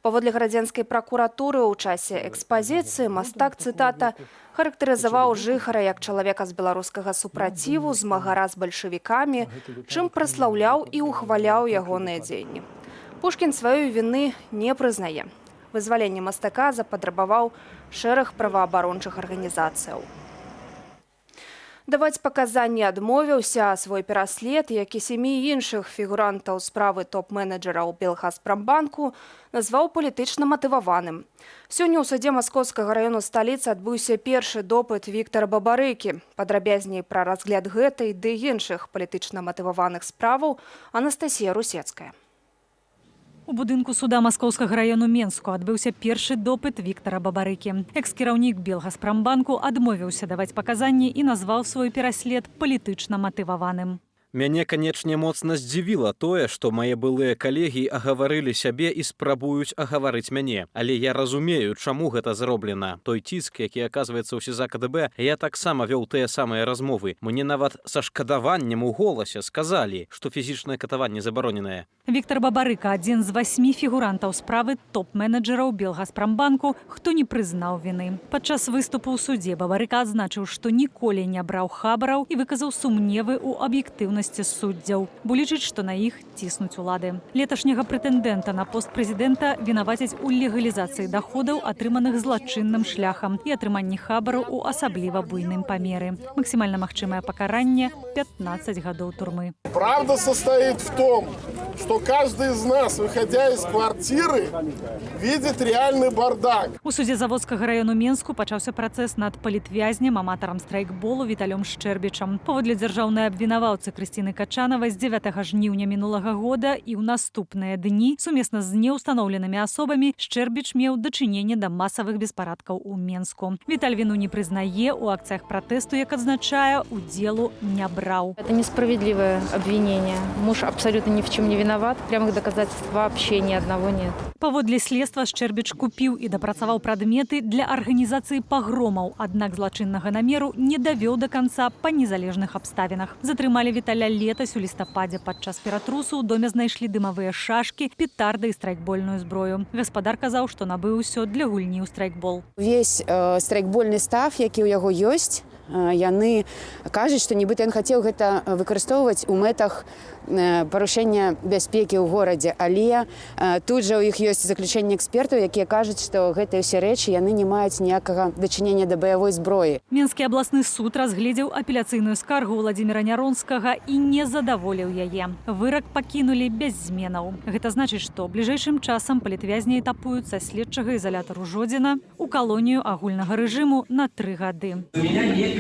Speaker 22: Паводле гарадзенскай пракуратуры ў часе экспазіцыі мастак, цытата, характарызаваў Жыхара як чалавека з беларускага супраціву, змагара з бальшавікамі, чым праслаўляў і ухваляў ягоныя дзеянні. Пушкін сваёй віны не прызнае. Вызваленне мастака запатрабаваў шэраг праваабарончых арганізацыяў. Даваць паказанні адмовіўся, а свой пераслед, як і 7 іншых фігурантаў справы топ-менеджераў Белгазпромбанку, назваў палітычна матываваным. Сёння ў судзе Маскоўскага раёну сталіцы адбыўся першы допыт Віктара Бабарыкі. Падрабязней пра разгляд гэтай ды іншых палітычна матываваных справаў Анастасія Русецкая.
Speaker 13: У будынку суда Маскоўскага раёну Менску адбыўся першы допыт Віктара Бабарыкі. Экс-кіраўнік Белгазпромбанку адмовіўся даваць паказанні і назваў свой пераслед палітычна матываваным.
Speaker 1: Мяне, канечне, моцна здзівіла тое, што мае былыя калегі агаварылі сябе і спрабуюць агаварыць мяне. Але я разумею, чаму гэта зроблена. Той ціск, які аказваецца ў СІЗА КДБ, я таксама вёў тыя самыя размовы. Мне нават са шкадаваннем у голасе сказалі, што фізічнае катаванне забароненае.
Speaker 13: Віктар Бабарыка – адзін з 8 фігурантаў справы топ-менеджераў Белгазпромбанку, хто не прызнаў віны. Падчас выступу ў судзе Бабарыка адзначыў, што ніколі не браў хабараў і выказаў сумневы ў аб'ектыўнасці суддзяў, бо лічыць, што на іх ціснуць улады. Леташняга прэтэндэнта на пост прэзідэнта вінавацяць у легалізацыі даходаў, атрыманых злачынным шляхам, і атрыманні хабараў у асабліва буйным памеры. Максімальна магчымае пакаранне – 15 гадоў турмы.
Speaker 10: Правда состоит в том, что каждый из нас, выходя из квартиры, видит реальный бардак.
Speaker 13: У судзе Заводскага району Менску пачаўся працэс над палітвязнем, аматарам страйкболу Віталём Шчэрбічам. Паводле дзяржаўнай абвінаваўцы Крысціны Качанавай з 9 жніўня мінулага года і ў наступныя дні сумесна з неўстаноўленымі асобамі Шчэрбіч меў дачыненне да масавых беспарадкаў у Менску. Віталь віну не прызнае, у акцыях пратэсту, як адзначае, удзелу не браў.
Speaker 2: Это несправедливое обвинение. Муж абсолютно ни в чем не виноват. Прямых доказательств вообще ни одного нет.
Speaker 13: Паводле следства Шчэрбіч купіў і дапрацаваў прадметы для арганізацыі пагромаў, аднак злачыннага намеру не давёў да канца па незалежных абставінах. Затрымалі Віталя летась у лістападзе. Падчас ператрусу ў доме знайшлі дымавыя шашкі, петарды і страйкбольную зброю. Гаспадар казаў, што набыў усё для гульні ў страйкбол.
Speaker 14: Весь страйкбольны став, які ў яго ёсць, яны кажуць, што нібыта ён хацеў гэта выкарыстоўваць у мэтах парушэння бяспекі ў горадзе, але тут жа ў іх ёсць заключэнне экспертаў, якія кажуць, што гэтыя ўсе рэчы яны не маюць ніякага дачынення да баявой зброі.
Speaker 13: Менскі абласны суд разгледзеў апеляцыйную скаргу Владзіміра Няронскага і не задаволіў яе. Вырак пакінулі без зменаў. Гэта значыць, што бліжэйшым часам палітвязні этапуюць са следчага ізалятару Жодзіна ў калонію агульнага рэжыму на 3 гады.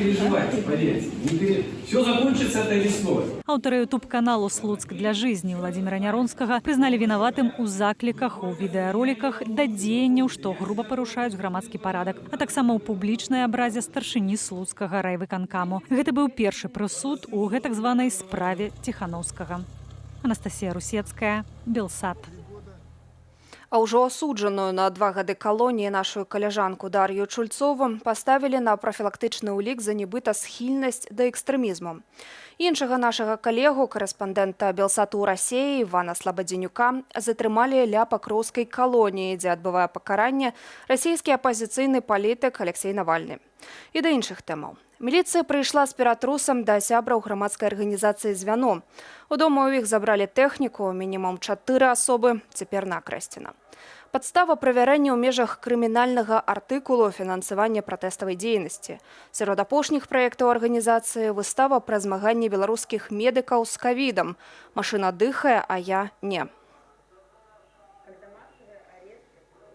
Speaker 21: Переживайте, поверьте. Все закончится этой весной.
Speaker 13: Аўтары ютуб-каналу «Слуцк для жизни» Владзіміра Няронскага прызналі вінаватым у закліках, у відэароліках да дзеянняў, што груба парушаюць грамадскі парадак, а таксама ў публічнай абразе старшыні слуцкага райвыканкаму. Гэта быў першы прысуд у гэтак званай справе Ціханаўскага. Анастасія Русецкая, Белсат.
Speaker 22: А ўжо асуджаную на 2 гады калоніі нашу каляжанку Дар'ю Чульцову паставілі на прафілактычны ўлік за нібыта схільнасць да экстрэмізму. Іншага нашага калегу, корэспандэнта Белсату ў Расіі Івана Слабадзенюка, затрымалі ля пакроўскай калоніі, дзе адбывае пакаранне расійскі апазіцыйны палітык Алексей Навальны. І да іншых тэмаў. Міліцыя прыйшла з ператрусам да сябраў грамадскай арганізацыі «Звяно». У дома ў іх забралі тэхніку, мінімум 4 асобы, цяпер накрэсцена. Падстава правярэння ў межах крымінальнага артыкулу фінансавання пратэставай дзейнасці. Сярод апошніх праектаў арганізацыі выстава пра змаганне беларускіх медыкаў з ковідам. Машына дыхае, а я не.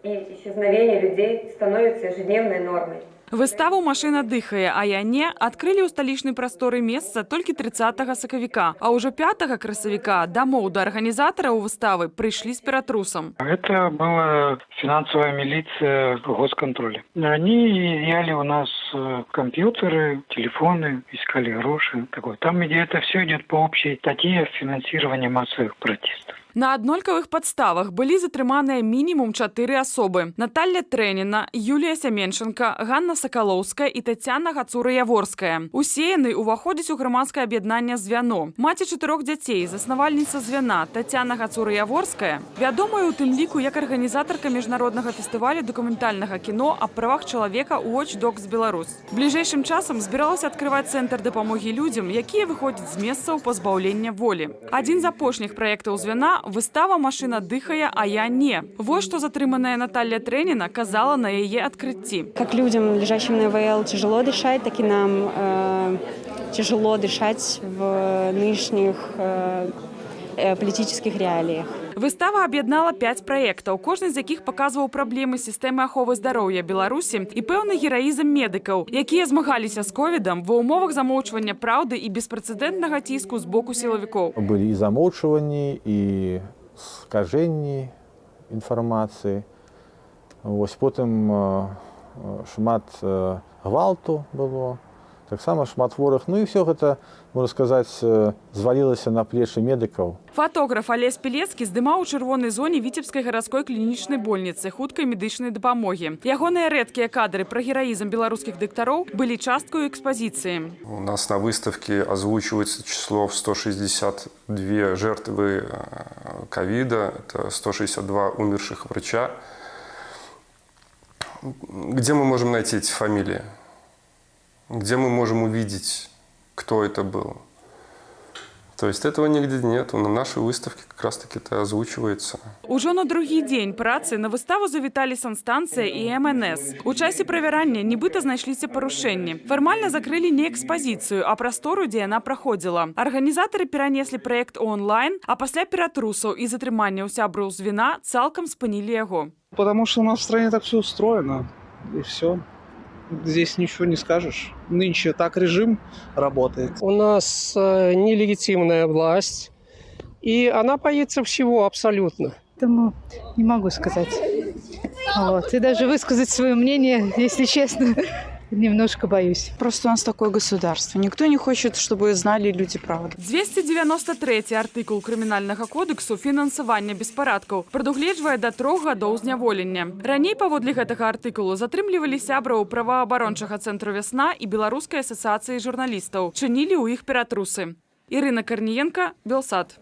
Speaker 15: И исчезновение людей становится ежедневной нормой.
Speaker 27: Выставу «Машина дыхае, а я не» адкрылі ў сталічнай прасторы месца толькі 30 сакавіка, а ўжо 5 красавіка дамоў да арганізатараў выставы прыйшлі з ператрусам.
Speaker 16: Это была финансовая милиция госконтроля. Они изъяли у нас компьютеры, телефоны, искали гроши. Там это все идет по общей статье финансирования массовых протестов.
Speaker 27: На аднолькавых падставах былі затрыманыя мінімум 4 асобы. Наталья Трэніна, Юлія Сяменченка, Ганна Сакалоўская і Тацяна Гацура-Яворская. Усе яны ўваходзяць у грамадскае аб'яднанне «Звяно». Маці 4 дзяцей, заснавальніца «Звяна» Тацяна Гацура-Яворская, вядомая ў тым ліку як арганізатарка міжнароднага фестывалю дакументальнага кіно аб правах чалавека Watch Dogs Беларусь. Бліжэйшым часам збіралася адкрываць цэнтр дапамогі людзям, якія выходзяць з месцаў пазбаўлення волі. Адзін з апошніх праектаў «Звяна» выстава «Машина дыхае, а я не». Вот что затрыманная Наталья Тренина казала на ее открытии.
Speaker 17: Как людям, лежащим на ИВЛ, тяжело дышать, так и нам тяжело дышать в нынешних політычных реаліях.
Speaker 27: Выстава аб'яднала 5 праектаў, кожны з якіх паказваў праблемы сістэмы аховы здароўя Беларусі і пэўны гераізм медыкаў, якія змагаліся з ковідам ва ўмовах замоўчвання праўды і беспрэцэдэнтнага ціску з боку сілавікоў.
Speaker 18: Былі і замоўчванні, і скажэнні інфармацыі. Потым шмат гвалту было. Таксама шмат хворых. І все гэта, можна сказаць, звалілася на плечы медыкаў.
Speaker 27: Фотограф Алесь Пілецкі здымаў у чырвонай зоне Віцебскай гарадской клінічнай больніцы хуткай медычнай дапамогі. Ягоныя рэдкія кадры пра гераізм беларускіх дактароў былі часткаю экспазіцыі.
Speaker 19: У нас на выставке озвучивается число в 162 жертвы ковида, это 162 умерших врача. Где мы можем найти эти фамилии? Где мы можем увидеть, кто это был? То есть этого нигде нету. На нашей выставке как раз-таки это озвучивается.
Speaker 27: Ужо на другі дзень працы на выставу завіталі санстанцыя і МНС. У часе правярання нібыта знайшліся парушэнні. Фармальна закрылі не экспазіцыю, а прастору, дзе яна праходзіла. Арганізатары перанеслі праект онлайн, а пасля ператрусаў і затрымання ў сябраў звена цалкам спынілі яго.
Speaker 16: Потому что у нас в стране так все устроено. И все. Здесь ничего не скажешь. Нынче так режим работает.
Speaker 4: У нас нелегитимная власть, и она боится всего абсолютно.
Speaker 5: Поэтому не могу сказать. Вот. И даже высказать свое мнение, если честно, немножко боюсь.
Speaker 7: Просто у нас такое государство. Никто не хочет, чтобы знали люди правду.
Speaker 27: 293 артыкул крымінальнага кодексу фінансавання беспарадкаў прадугледжвае да 3 гадоў зняволення. Раней паводле гэтага артыкулу затрымлівалі сябраў праваабарончага цэнтру «Вясна» і Беларускай асацыяцыі журналістаў. Чынілі ў іх ператрусы. Ірына Карніенка, Белсат.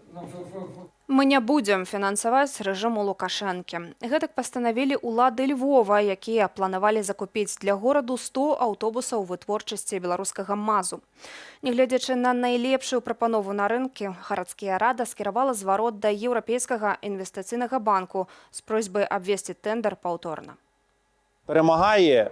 Speaker 22: Мы не будзем фінансаваць рэжыму Лукашэнкі. Гэтак пастанавілі ўлады Львова, якія планавалі закупіць для гораду 100 аўтобусаў вытворчасці беларускага МАЗу. Нягледзячы на найлепшую прапанову на рынке, гарадская рада скіравала зварот да Еўрапейскага інвестыцыйнага банку з просьбай абвесці тэндэр паўторна.
Speaker 9: Перемагає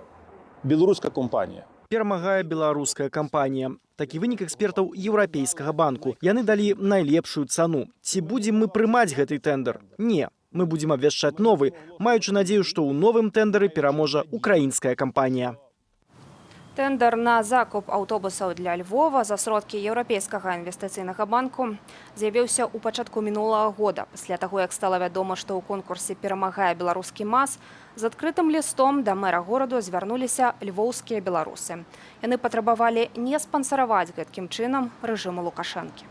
Speaker 9: білоруська компанія.
Speaker 20: Перамагае беларуская кампанія. Такі вынік экспертаў еўрапейскага банку. Яны далі найлепшую цану. Ці будзем мы прымаць гэты тэндэр? Не. Мы будзем абвяшчаць новы, маючы надзею, што ў новым тэндэры пераможа украінская кампанія.
Speaker 22: Тэндэр на закуп аўтобусаў для Львова за сродкі Еўрапейскага інвестыцыйнага банку з'явіўся ў пачатку мінулага года. Пасля таго, як стала вядома, што ў конкурсе перамагае беларускі МАЗ, з адкрытым лістом да мэра гораду звярнуліся львоўскія беларусы. Яны патрабавалі не спансараваць гэткім чынам рэжыму Лукашэнкі.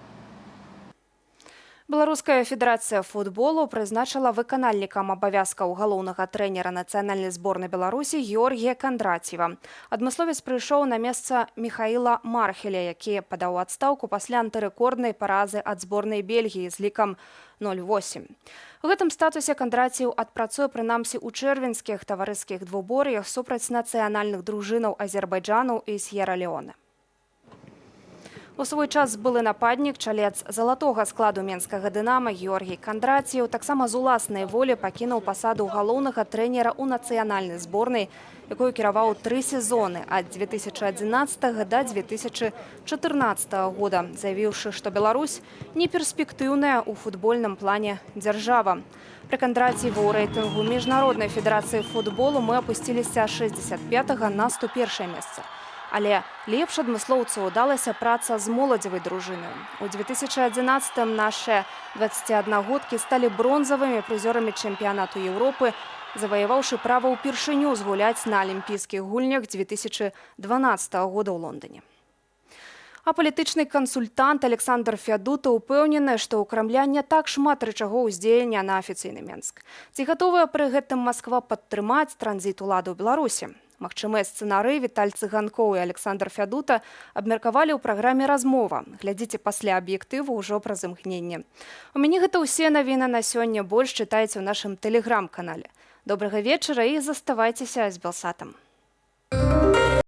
Speaker 22: Беларуская федэрацыя футболу прызначыла выканальнікам абавязкаў галоўнага трэнера нацыянальнай зборнай Беларусі Георгія Кандраціва. Адмысловец прыйшоў на месца Михаіла Мархеля, які падаў адстаўку пасля антырэкорднай паразы ад зборнай Бельгіі з лікам 0-8. У гэтым статусе Кандраціў адпрацуе прынамсі ў чэрвеньскіх таварыскіх двубор'ях супраць нацыянальных дружынаў Азербайджану і С'ера-Леоне. У свой час былы нападнік, чалец залатога складу менскага «Дынама» Георгій Кандраціў таксама з уласнай волі пакінуў пасаду галоўнага трэнера ў нацыянальнай зборнай, якую кіраваў 3 сезоны ад 2011 да 2014 года, заявіўшы, што Беларусь неперспектыўная ў футбольным плане дзяржава. Пры Кандраціўу ў рэйтынгу Міжнароднай федэрацыі футболу мы апусціліся з 65 на 101 месца. Але лепш адмыслоўцу ўдалася праца з моладзевай дружынай. У 2011-м нашы 21-годкі сталі бронзавымі прызёрамі чэмпіянату Еўропы, заваяваўшы права ўпершыню згуляць на алімпійскіх гульнях 2012 года ў Лондоне. А палітычны кансультант Александр Фядута ўпэўнены, што ў Крамля не так шмат рычагоў уздзеяння на афіцыйны Менск. Ці гатовая пры гэтым Масква падтрымаць транзіт улады ў Беларусі? Магчымыя сцэнарыі Віталь Цыганкоў і Александр Фядута абмеркавалі ў праграме «Размова». Глядзіце пасля аб'ектыву ўжо праз імкненне. У мяне гэта ўсе навіны на сёння. Больш чытайце ў нашым тэлеграм-канале. Добрага вечара і заставайцеся з Белсатам.